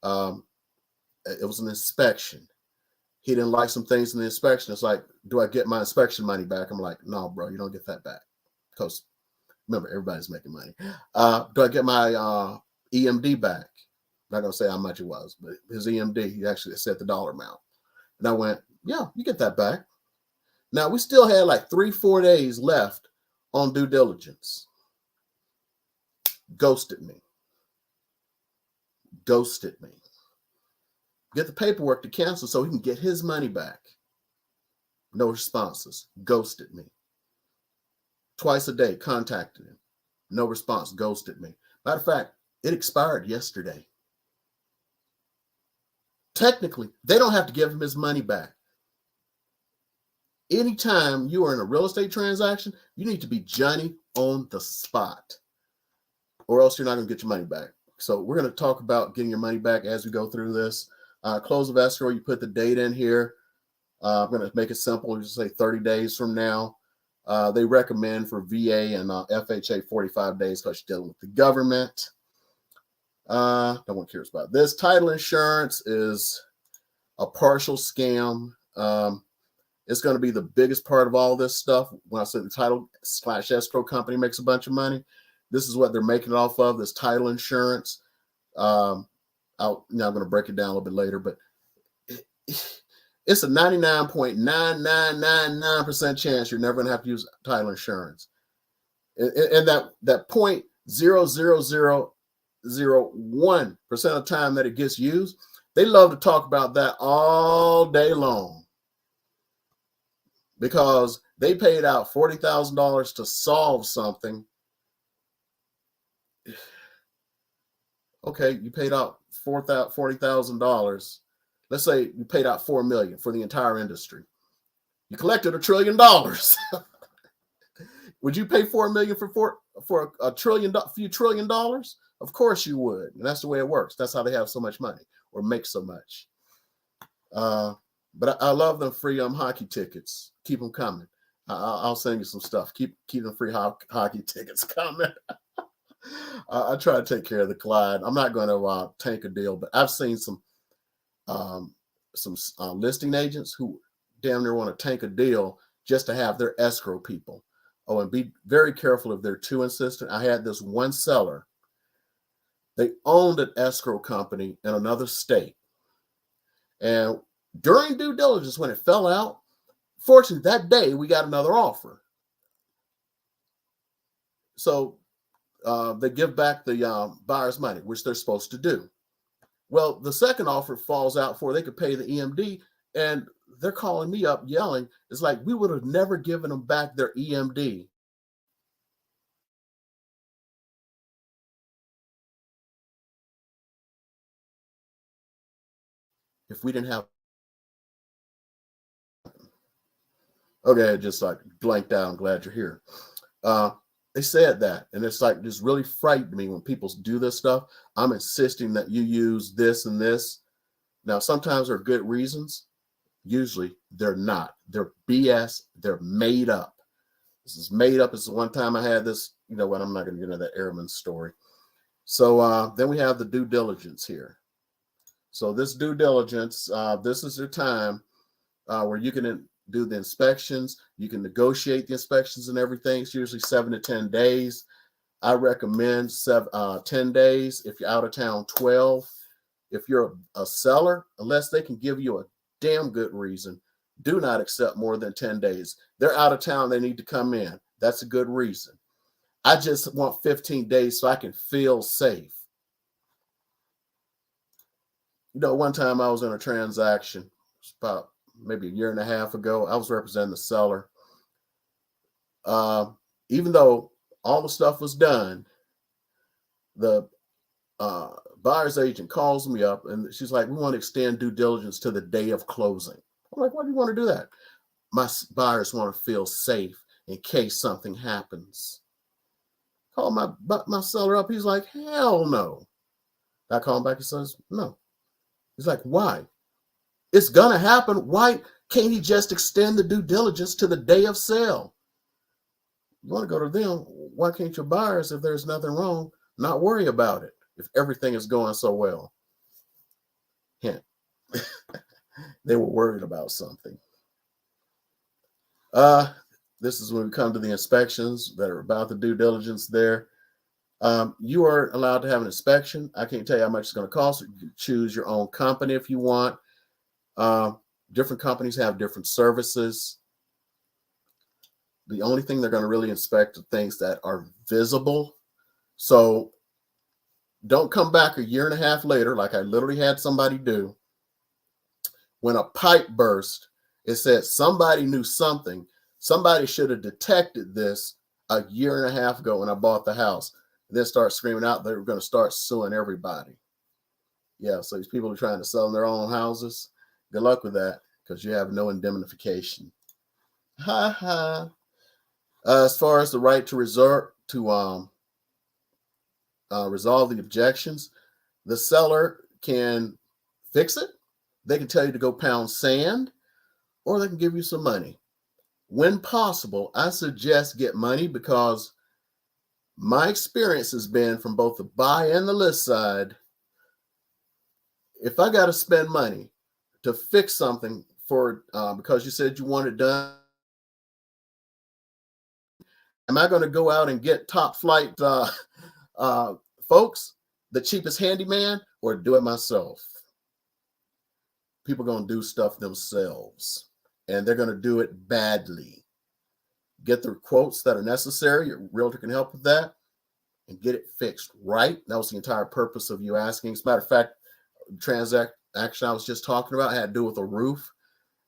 It was an inspection. He didn't like some things in the inspection. It's like, do I get my inspection money back? I'm like, no, bro, you don't get that back. Because remember, everybody's making money. Do I get my EMD back? I'm not going to say how much it was, but his EMD, he actually said the dollar amount. And I went, yeah, you get that back. Now, we still had like 3-4 days left on due diligence. Ghosted me. Get the paperwork to cancel so he can get his money back. No responses. Ghosted me. Twice a day, contacted him. No response. Ghosted me. Matter of fact, it expired yesterday. Technically, they don't have to give him his money back. Anytime you are in a real estate transaction, you need to be Johnny on the spot, or else you're not going to get your money back. So we're going to talk about getting your money back as we go through this. Close of escrow, you put the date in here. I'm going to make it simple. Just say 30 days from now. They recommend for VA and FHA 45 days because you're dealing with the government. No one cares about this. Title insurance is a partial scam. It's going to be the biggest part of all this stuff. When I say the title/escrow company makes a bunch of money, this is what they're making it off of, this title insurance. I'm going to break it down a little bit later, but it's a 99.9999% chance you're never going to have to use title insurance. And that 0.00001% of the time that it gets used, they love to talk about that all day long because they paid out $40,000 to solve something. Okay, you paid out $40,000. Let's say you paid out $4 million for the entire industry. You collected $1 trillion. Would you pay $4 million for a few trillion dollars? Of course you would. And that's the way it works. That's how they have so much money or make so much. But I love them free hockey tickets. Keep them coming. I'll send you some stuff. Keep them free hockey tickets coming. I try to take care of the Clyde. I'm not going to tank a deal, but I've seen some listing agents who damn near want to tank a deal just to have their escrow people. Oh, and be very careful if they're too insistent. I had this one seller. They owned an escrow company in another state. And during due diligence, when it fell out, fortunately, that day we got another offer. So they give back the buyer's money, which they're supposed to do. Well, the second offer falls out before they could pay the EMD, and they're calling me up yelling. It's like, we would have never given them back their EMD if we didn't have. Okay, just like blanked out. I'm glad you're here. They said that, and it's like, just really frightened me when people do this stuff. I'm insisting that you use this and this. Now, sometimes there are good reasons. Usually they're not. They're BS. They're made up. This is made up. This is one time I had this, you know what, I'm not going to get into that airman story. So then we have the due diligence here. So this due diligence, this is your time where you can do the inspections. You can negotiate the inspections and everything. It's usually 7 to 10 days. I recommend 10 days. If you're out of town, 12. If you're a seller, unless they can give you a damn good reason, do not accept more than 10 days. They're out of town. They need to come in. That's a good reason. I just want 15 days so I can feel safe. You know, one time I was in a transaction, it's about maybe a year and a half ago. I was representing the seller. Even though all the stuff was done, the buyer's agent calls me up and she's like, we want to extend due diligence to the day of closing. I'm like, why do you want to do that? My buyers want to feel safe in case something happens. Call my seller up. He's like, hell no. I call him back and says, no. He's like, why? It's going to happen. Why can't he just extend the due diligence to the day of sale? You want to go to them. Why can't your buyers, if there's nothing wrong, not worry about it if everything is going so well? Hint. They were worried about something. This is when we come to the inspections that are about the due diligence there. You are allowed to have an inspection. I can't tell you how much it's going to cost. You can choose your own company if you want. Different companies have different services. The only thing they're going to really inspect are things that are visible. So don't come back a year and a half later, like I literally had somebody do. When a pipe burst, it said somebody knew something. Somebody should have detected this a year and a half ago when I bought the house. Then start screaming out they were going to start suing everybody. Yeah, so these people are trying to sell their own houses. Good luck with that, because you have no indemnification. Ha ha. As far as the right to resort to resolve the objections, the seller can fix it. They can tell you to go pound sand, or they can give you some money. When possible, I suggest get money, because my experience has been from both the buy and the list side. If I got to spend money to fix something for because you said you want it done, am I going to go out and get top flight folks, the cheapest handyman, or do it myself? People are going to do stuff themselves, and they're going to do it badly. Get the quotes that are necessary. Your realtor can help with that and get it fixed right. That was the entire purpose of you asking. As a matter of fact, transaction I was just talking about had to do with a roof,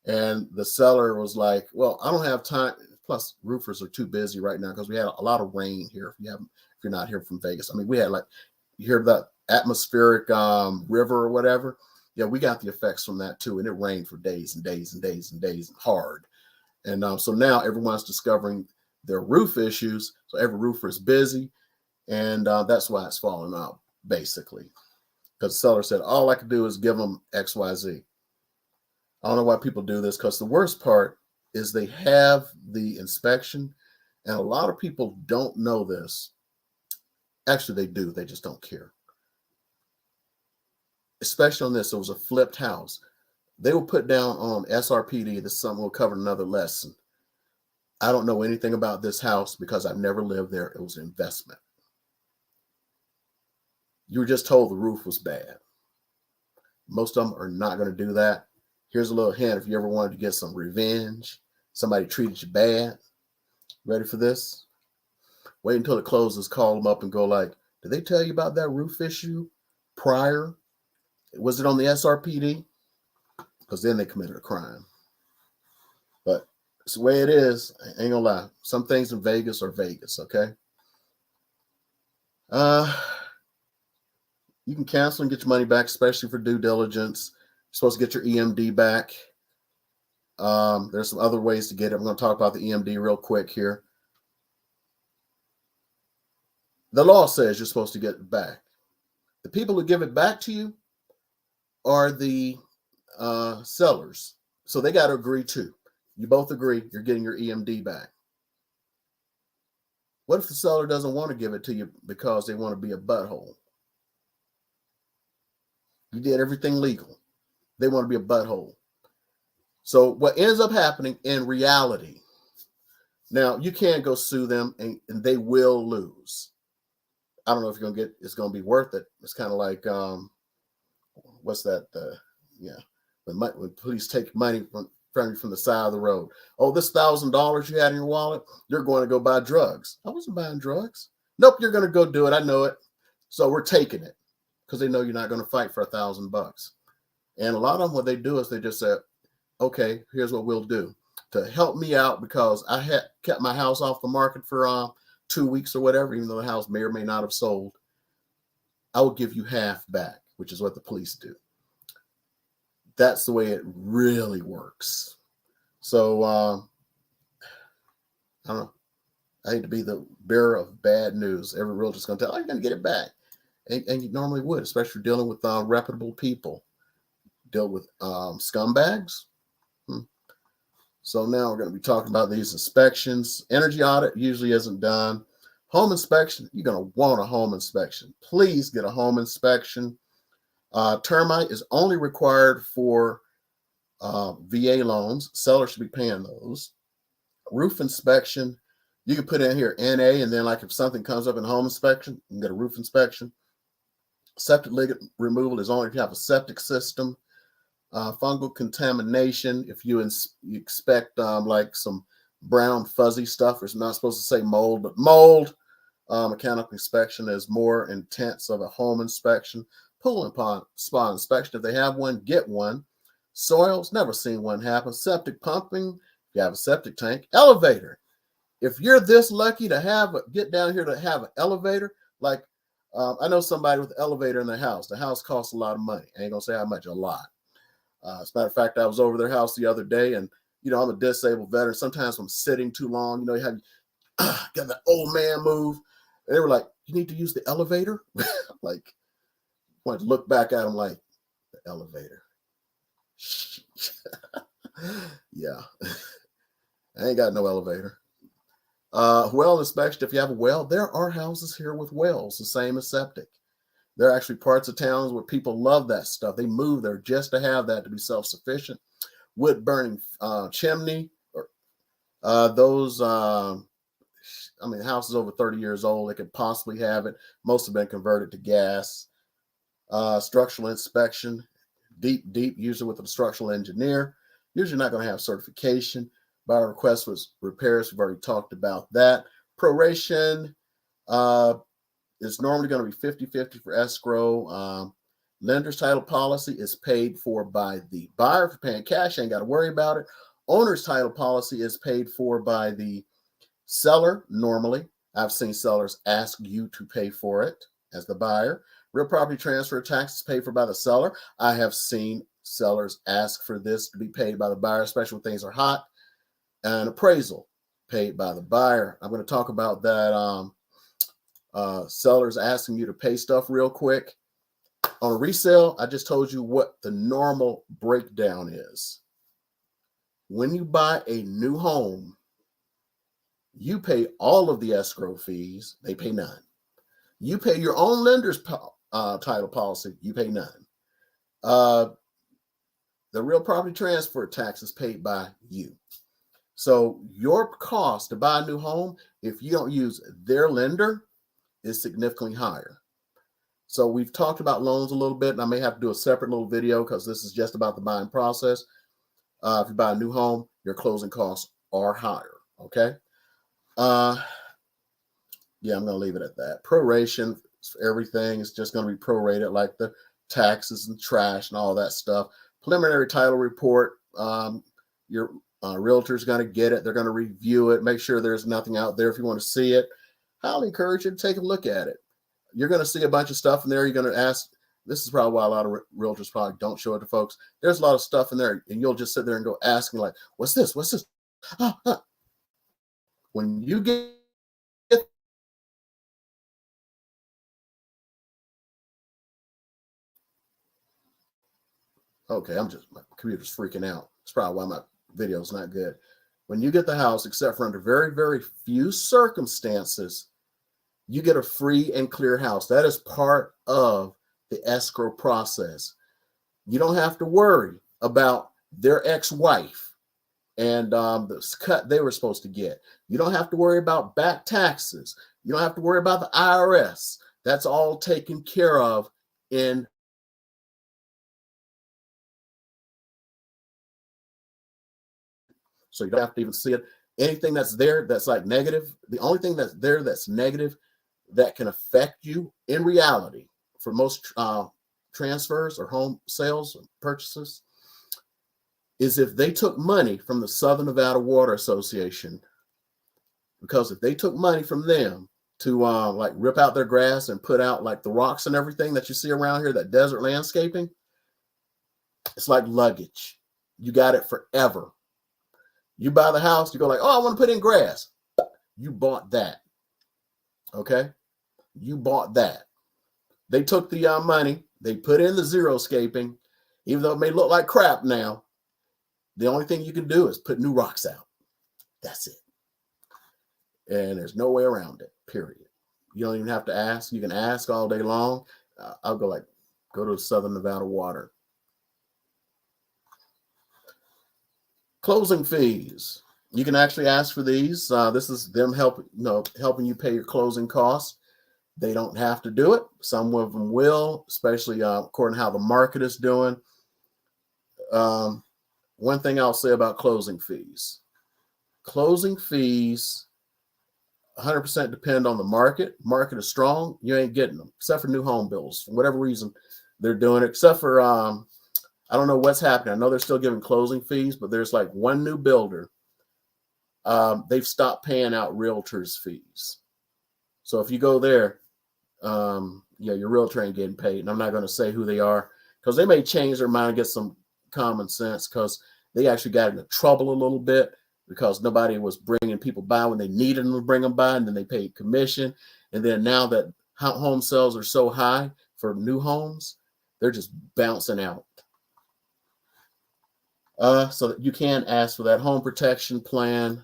and the seller was like, well, I don't have time. Plus, roofers are too busy right now because we had a lot of rain here. If you're not here from Vegas, I mean, we had, like, you hear that atmospheric river or whatever. Yeah, we got the effects from that too, and it rained for days and days and days and days, hard. And so now everyone's discovering their roof issues. So every roofer is busy, And that's why it's falling out, basically. Because the seller said, all I could do is give them XYZ. I don't know why people do this, because the worst part is they have the inspection, and a lot of people don't know this. Actually, they do. They just don't care. Especially on this, it was a flipped house. They will put down on SRPD. This is something we'll cover in another lesson. I don't know anything about this house because I've never lived there. It was an investment. You were just told the roof was bad. Most of them are not going to do that. Here's a little hint. If you ever wanted to get some revenge, somebody treated you bad. Ready for this? Wait until it closes, call them up and go like, did they tell you about that roof issue prior? Was it on the SRPD? Because then they committed a crime. But it's the way it is. I ain't gonna lie. Some things in Vegas are Vegas, okay? You can cancel and get your money back, especially for due diligence. You're supposed to get your EMD back. There's some other ways to get it. I'm going to talk about the EMD real quick here. The law says you're supposed to get it back. The people who give it back to you are the sellers. So they got to agree too. You both agree you're getting your EMD back. What if the seller doesn't want to give it to you because they want to be a butthole? You did everything legal. They want to be a butthole. So what ends up happening in reality, now you can go sue them and they will lose. I don't know if it's going to be worth it. It's kind of like, what's that? When police take money from you from the side of the road. Oh, this $1,000 you had in your wallet, you're going to go buy drugs. I wasn't buying drugs. Nope, you're going to go do it. I know it. So we're taking it because they know you're not going to fight for $1,000. And a lot of them, what they do is they just say, okay, here's what we'll do to help me out because I had kept my house off the market for 2 weeks or whatever, even though the house may or may not have sold. I will give you half back, which is what the police do. That's the way it really works. So I don't know. I hate to be the bearer of bad news. Every realtor's going to tell, oh, you're going to get it back. And you normally would, especially dealing with reputable people. Deal with scumbags. So now we're going to be talking about these inspections. Energy audit usually isn't done. Home inspection, you're going to want a home inspection. Please get a home inspection. Termite is only required for VA loans. Sellers should be paying those. Roof inspection, you can put in here NA, and then like if something comes up in home inspection, you can get a roof inspection. Septic leak removal is only if you have a septic system. Fungal contamination, if you expect like some brown fuzzy stuff, it's not supposed to say mold, but mold. Mechanical inspection is more intense of a home inspection. Pool and spa inspection, if they have one, get one. Soils, never seen one happen. Septic pumping, if you have a septic tank. Elevator, if you're this lucky to get down here to have an elevator, like I know somebody with an elevator in their house. The house costs a lot of money. I ain't gonna say how much, a lot. As a matter of fact, I was over their house the other day, and I'm a disabled veteran. Sometimes I'm sitting too long. You have got that old man move. And they were like, "You need to use the elevator." Like, I wanted to look back at them like, the elevator. Yeah, I ain't got no elevator. Well inspection. If you have a well, there are houses here with wells, the same as septic. There are actually parts of towns where people love that stuff. They move there just to have that, to be self-sufficient. Wood burning chimney, or those, houses over 30 years old, they could possibly have it. Most have been converted to gas. Structural inspection, deep, usually with a structural engineer. Usually not going to have certification. By request was repairs. We've already talked about that. Proration, it's normally going to be 50-50 for escrow. Lender's title policy is paid for by the buyer. If you're paying cash, ain't got to worry about it. Owner's title policy is paid for by the seller normally. I've seen sellers ask you to pay for it as the buyer. Real property transfer tax is paid for by the seller. I have seen sellers ask for this to be paid by the buyer, especially when things are hot. And appraisal paid by the buyer. I'm going to talk about that sellers asking you to pay stuff real quick. On a resale, I just told you what the normal breakdown is. When you buy a new home, you pay all of the escrow fees. They pay none. You pay your own lender's title policy. You pay none. The real property transfer tax is paid by you. So your cost to buy a new home, if you don't use their lender, is significantly higher. So we've talked about loans a little bit, and I may have to do a separate little video because this is just about the buying process. If you buy a new home, your closing costs are higher. Okay. Yeah, I'm going to leave it at that. Proration, everything is just going to be prorated, like the taxes and trash and all that stuff. Preliminary title report, your realtor's going to get it. They're going to review it, make sure there's nothing out there. If you want to see it, I'll encourage you to take a look at it. You're going to see a bunch of stuff in there. You're going to ask. This is probably why a lot of realtors probably don't show it to folks. There's a lot of stuff in there, and you'll just sit there and go asking, like, what's this? What's this? When you get okay, my computer's freaking out. It's probably why my video's not good. When you get the house, except for under very, very few circumstances, you get a free and clear house. That is part of the escrow process. You don't have to worry about their ex-wife and the cut they were supposed to get. You don't have to worry about back taxes. You don't have to worry about the IRS. That's all taken care of in so you don't have to even see it. Anything that's there that's like negative, the only thing that's there that's negative that can affect you in reality for most transfers or home sales and purchases is if they took money from the Southern Nevada Water Association. Because if they took money from them to like rip out their grass and put out like the rocks and everything that you see around here, that desert landscaping, it's like luggage. You got it forever. You buy the house, you go like, oh, I want to put in grass. You bought that. Okay? You bought that. They took the money, they put in the xeriscaping, even though it may look like crap now. The only thing you can do is put new rocks out. That's it. And there's no way around it, period. You don't even have to ask. You can ask all day long. I'll go to Southern Nevada Water. Closing fees. You can actually ask for these. This is them helping you pay your closing costs. They don't have to do it. Some of them will, especially according to how the market is doing. One thing I'll say about closing fees. Closing fees 100% depend on the market. Market is strong, you ain't getting them, except for new home builds. For whatever reason, they're doing it, except for, I don't know what's happening. I know they're still giving closing fees, but there's like one new builder. They've stopped paying out realtors' fees. So if you go there, your realtor ain't getting paid. And I'm not going to say who they are because they may change their mind and get some common sense because they actually got into trouble a little bit because nobody was bringing people by when they needed them to bring them by, and then they paid commission. And then now that home sales are so high for new homes, they're just bouncing out. So that you can ask for that home protection plan.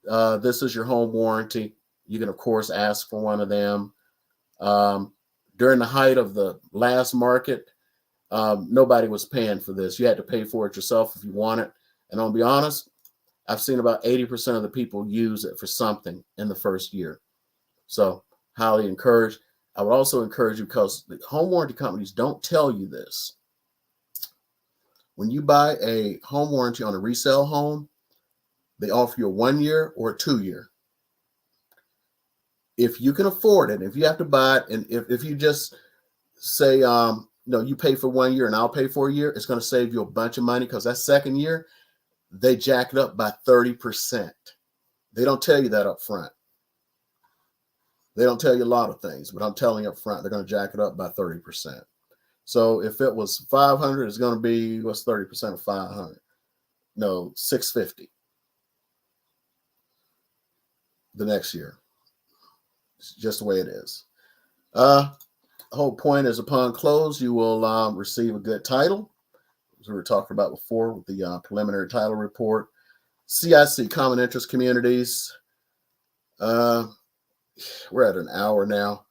This is your home warranty. You can, of course, ask for one of them. During the height of the last market, nobody was paying for this. You had to pay for it yourself if you want it. And I'll be honest, I've seen about 80% of the people use it for something in the first year. So highly encouraged. I would also encourage you, because the home warranty companies don't tell you this. When you buy a home warranty on a resale home, they offer you a 1 year or a 2 year. If you can afford it, if you have to buy it, and if you just say, you pay for 1 year and I'll pay for a year, it's going to save you a bunch of money, because that second year, they jack it up by 30%. They don't tell you that up front. They don't tell you a lot of things, but I'm telling you up front, they're going to jack it up by 30%. So if it was 500, it's going to be, what's 30% of 500? No, 650 the next year. It's just the way it is. The whole point is upon close, you will receive a good title, as we were talking about before with the preliminary title report. CIC, Common Interest Communities. We're at an hour now.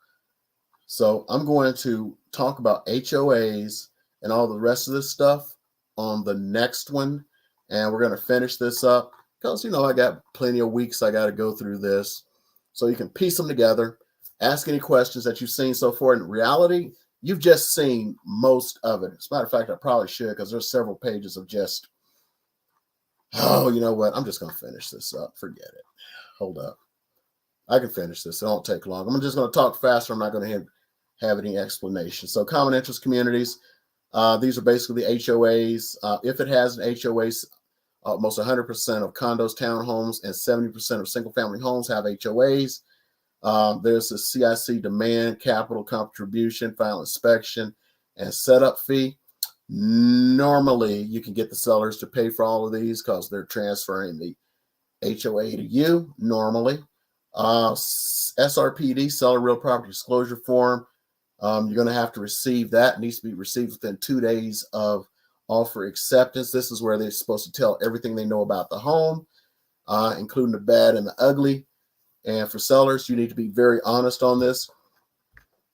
So I'm going to talk about HOAs and all the rest of this stuff on the next one. And we're going to finish this up because, I got plenty of weeks I got to go through this. So you can piece them together, ask any questions that you've seen so far. In reality, you've just seen most of it. As a matter of fact, I probably should, because there's several pages of just, oh, you know what? I'm just going to finish this up. Forget it. Hold up. I can finish this. It won't take long. I'm just going to talk faster. I'm not going to have any explanation. So common interest communities, these are basically the HOAs. If it has an HOA, almost 100% of condos, townhomes, and 70% of single family homes have HOAs. There's a CIC demand, capital contribution, final inspection, and setup fee. Normally, you can get the sellers to pay for all of these because they're transferring the HOA to you normally. SRPD, seller real property disclosure form. You're going to have to receive that. It needs to be received within 2 days of offer acceptance. This is where they're supposed to tell everything they know about the home, including the bad and the ugly. And for sellers, you need to be very honest on this.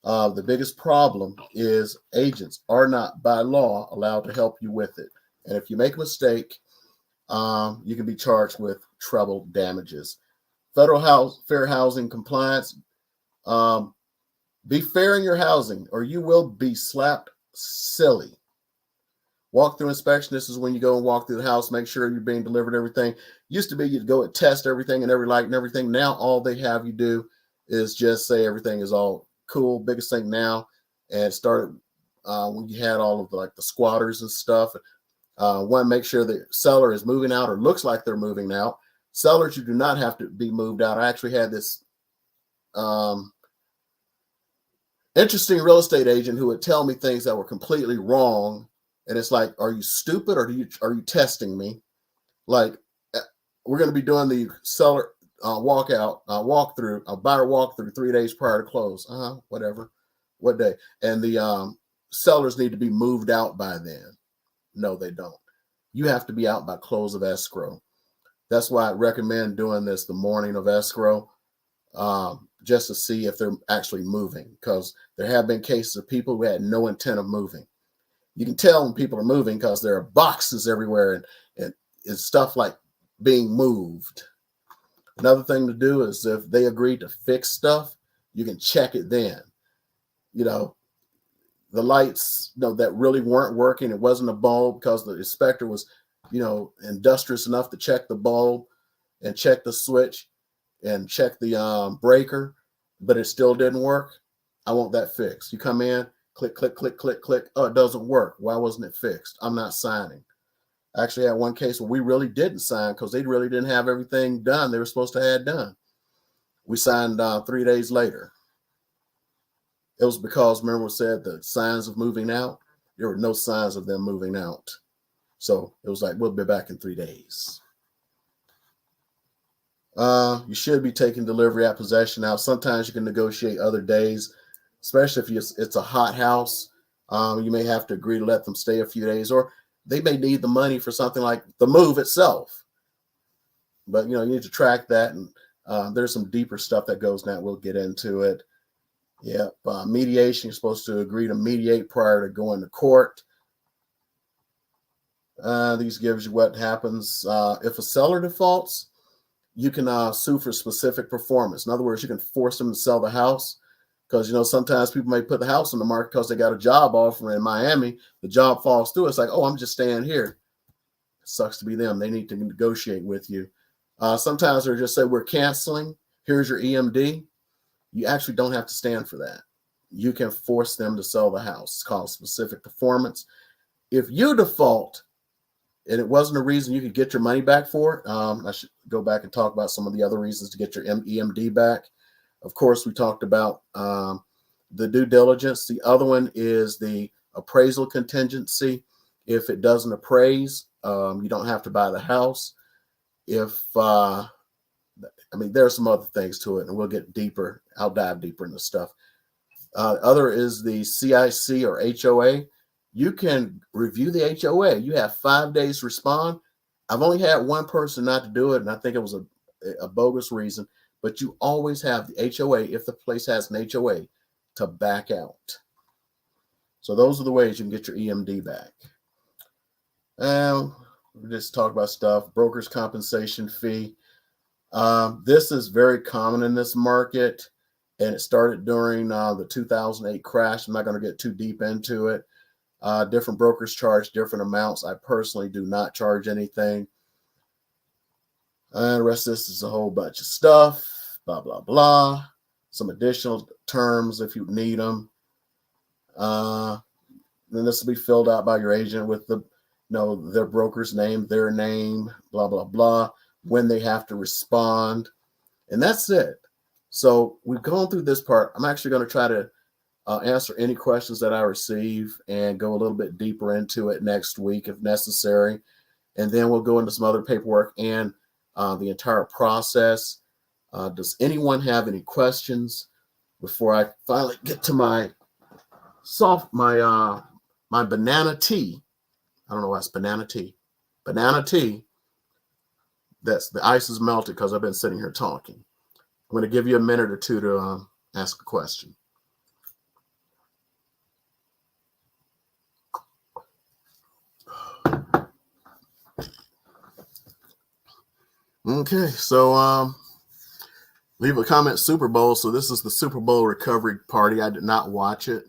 The biggest problem is agents are not by law allowed to help you with it. And if you make a mistake, you can be charged with treble damages. Federal fair housing compliance. Be fair in your housing or you will be slapped silly. Walk-through inspection. This is when you go and walk through the house, make sure you're being delivered everything. Used to be you'd go and test everything and every light and everything. Now all they have you do is just say everything is all cool. Biggest thing now, and it started when you had all of the squatters and stuff. Want to make sure the seller is moving out or looks like they're moving out. Sellers, you do not have to be moved out. I actually had this interesting real estate agent who would tell me things that were completely wrong. And it's like, are you stupid or are you testing me? Like, we're going to be doing the seller walkthrough, a buyer walkthrough 3 days prior to close. Whatever. What day? And the sellers need to be moved out by then. No, they don't. You have to be out by close of escrow. That's why I recommend doing this the morning of escrow, just to see if they're actually moving, because there have been cases of people who had no intent of moving. You can tell when people are moving because there are boxes everywhere and stuff like being moved. Another thing to do is if they agree to fix stuff, you can check it then. The lights that really weren't working, it wasn't a bulb because the inspector was industrious enough to check the bulb and check the switch and check the breaker, but it still didn't work. I want that fixed. You come in, click, click, click, click, click. Oh, it doesn't work. Why wasn't it fixed? I'm not signing. I actually had one case where we really didn't sign because they really didn't have everything done they were supposed to have done. We signed 3 days later. It was because, remember, we said the signs of moving out. There were no signs of them moving out. So it was like, we'll be back in 3 days. You should be taking delivery at possession. Now, sometimes you can negotiate other days, especially if it's a hot house. You may have to agree to let them stay a few days, or they may need the money for something like the move itself. But, you need to track that. And there's some deeper stuff that goes now. We'll get into it. Yep. Mediation, you're supposed to agree to mediate prior to going to court. These gives you what happens if a seller defaults. You can sue for specific performance. In other words, you can force them to sell the house because, sometimes people may put the house on the market because they got a job offer in Miami. The job falls through. It's like, oh, I'm just staying here. It sucks to be them. They need to negotiate with you. Sometimes they're just say, we're canceling. Here's your EMD. You actually don't have to stand for that. You can force them to sell the house. It's called specific performance. If you default, and it wasn't a reason you could get your money back for, I should go back and talk about some of the other reasons to get your EMD back. Of course, we talked about the due diligence. The other one is the appraisal contingency. If it doesn't appraise, you don't have to buy the house. If I mean, there are some other things to it, and we'll get deeper. I'll dive deeper into stuff. Other is the CIC or HOA. You can review the HOA. You have 5 days to respond. I've only had one person not to do it, and I think it was a bogus reason. But you always have the HOA, if the place has an HOA, to back out. So those are the ways you can get your EMD back. We just talk about stuff. Broker's compensation fee. This is very common in this market, and it started during the 2008 crash. I'm not going to get too deep into it. Different brokers charge different amounts. I personally do not charge anything. And the rest of this is a whole bunch of stuff, blah, blah, blah. Some additional terms if you need them. Then this will be filled out by your agent with their broker's name, their name, blah, blah, blah, when they have to respond. And that's it. So we've gone through this part. I'm actually going to try to answer any questions that I receive and go a little bit deeper into it next week if necessary. And then we'll go into some other paperwork and the entire process. Does anyone have any questions before I finally get to my banana tea? I don't know why it's banana tea. Banana tea. That's the ice is melted because I've been sitting here talking. I'm going to give you a minute or two to ask a question. Okay, so leave a comment. Super Bowl. So this is the Super Bowl recovery party. I did not watch it.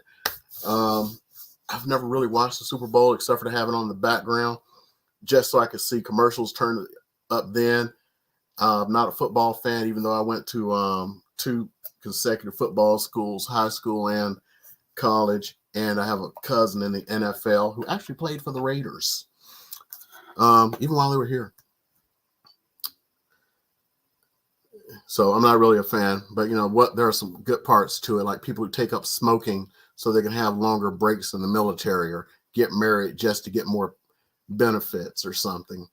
I've never really watched the Super Bowl except for to have it on the background, just so I could see commercials turn up. Then I'm not a football fan, even though I went to 2 consecutive football schools, high school and college, and I have a cousin in the NFL who actually played for the Raiders, even while they were here. So I'm not really a fan, but there are some good parts to it, like people who take up smoking so they can have longer breaks in the military or get married just to get more benefits or something.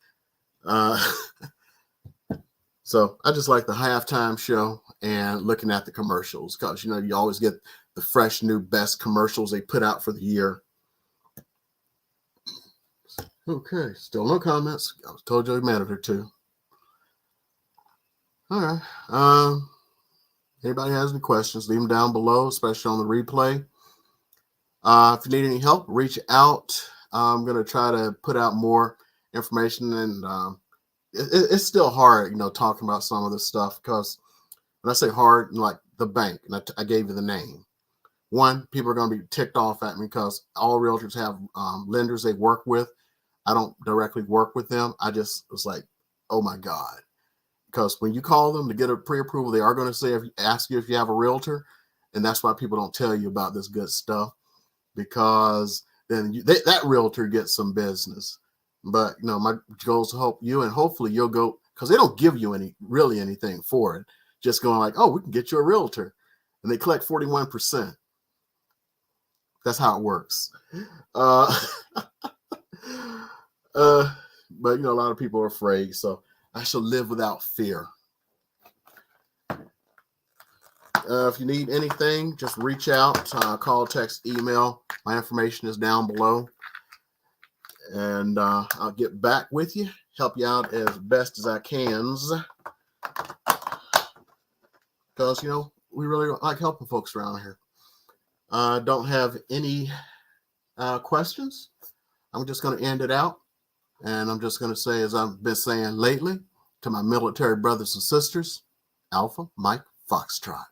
So I just like the halftime show and looking at the commercials because, you always get the fresh, new, best commercials they put out for the year. Okay, still no comments. I told you a minute or two. All right. Anybody has any questions, leave them down below, especially on the replay. If you need any help, reach out. I'm going to try to put out more information, and it's still hard, talking about some of this stuff because when I say hard, like the bank, and I gave you the name. One, people are going to be ticked off at me because all realtors have lenders they work with. I don't directly work with them. I just was like, oh my God. Because when you call them to get a pre-approval, they are going to ask you if you have a realtor. And that's why people don't tell you about this good stuff, because then that realtor gets some business. But, my goal is to help you, and hopefully you'll go, because they don't give you anything for it. Just going like, oh, we can get you a realtor. And they collect 41%. That's how it works. But, a lot of people are afraid. So I shall live without fear. If you need anything, just reach out, call, text, email. My information is down below. And I'll get back with you, help you out as best as I can. Because, we really like helping folks around here. Don't have any questions. I'm just going to end it out. And I'm just going to say, as I've been saying lately, to my military brothers and sisters, Alpha Mike Foxtrot.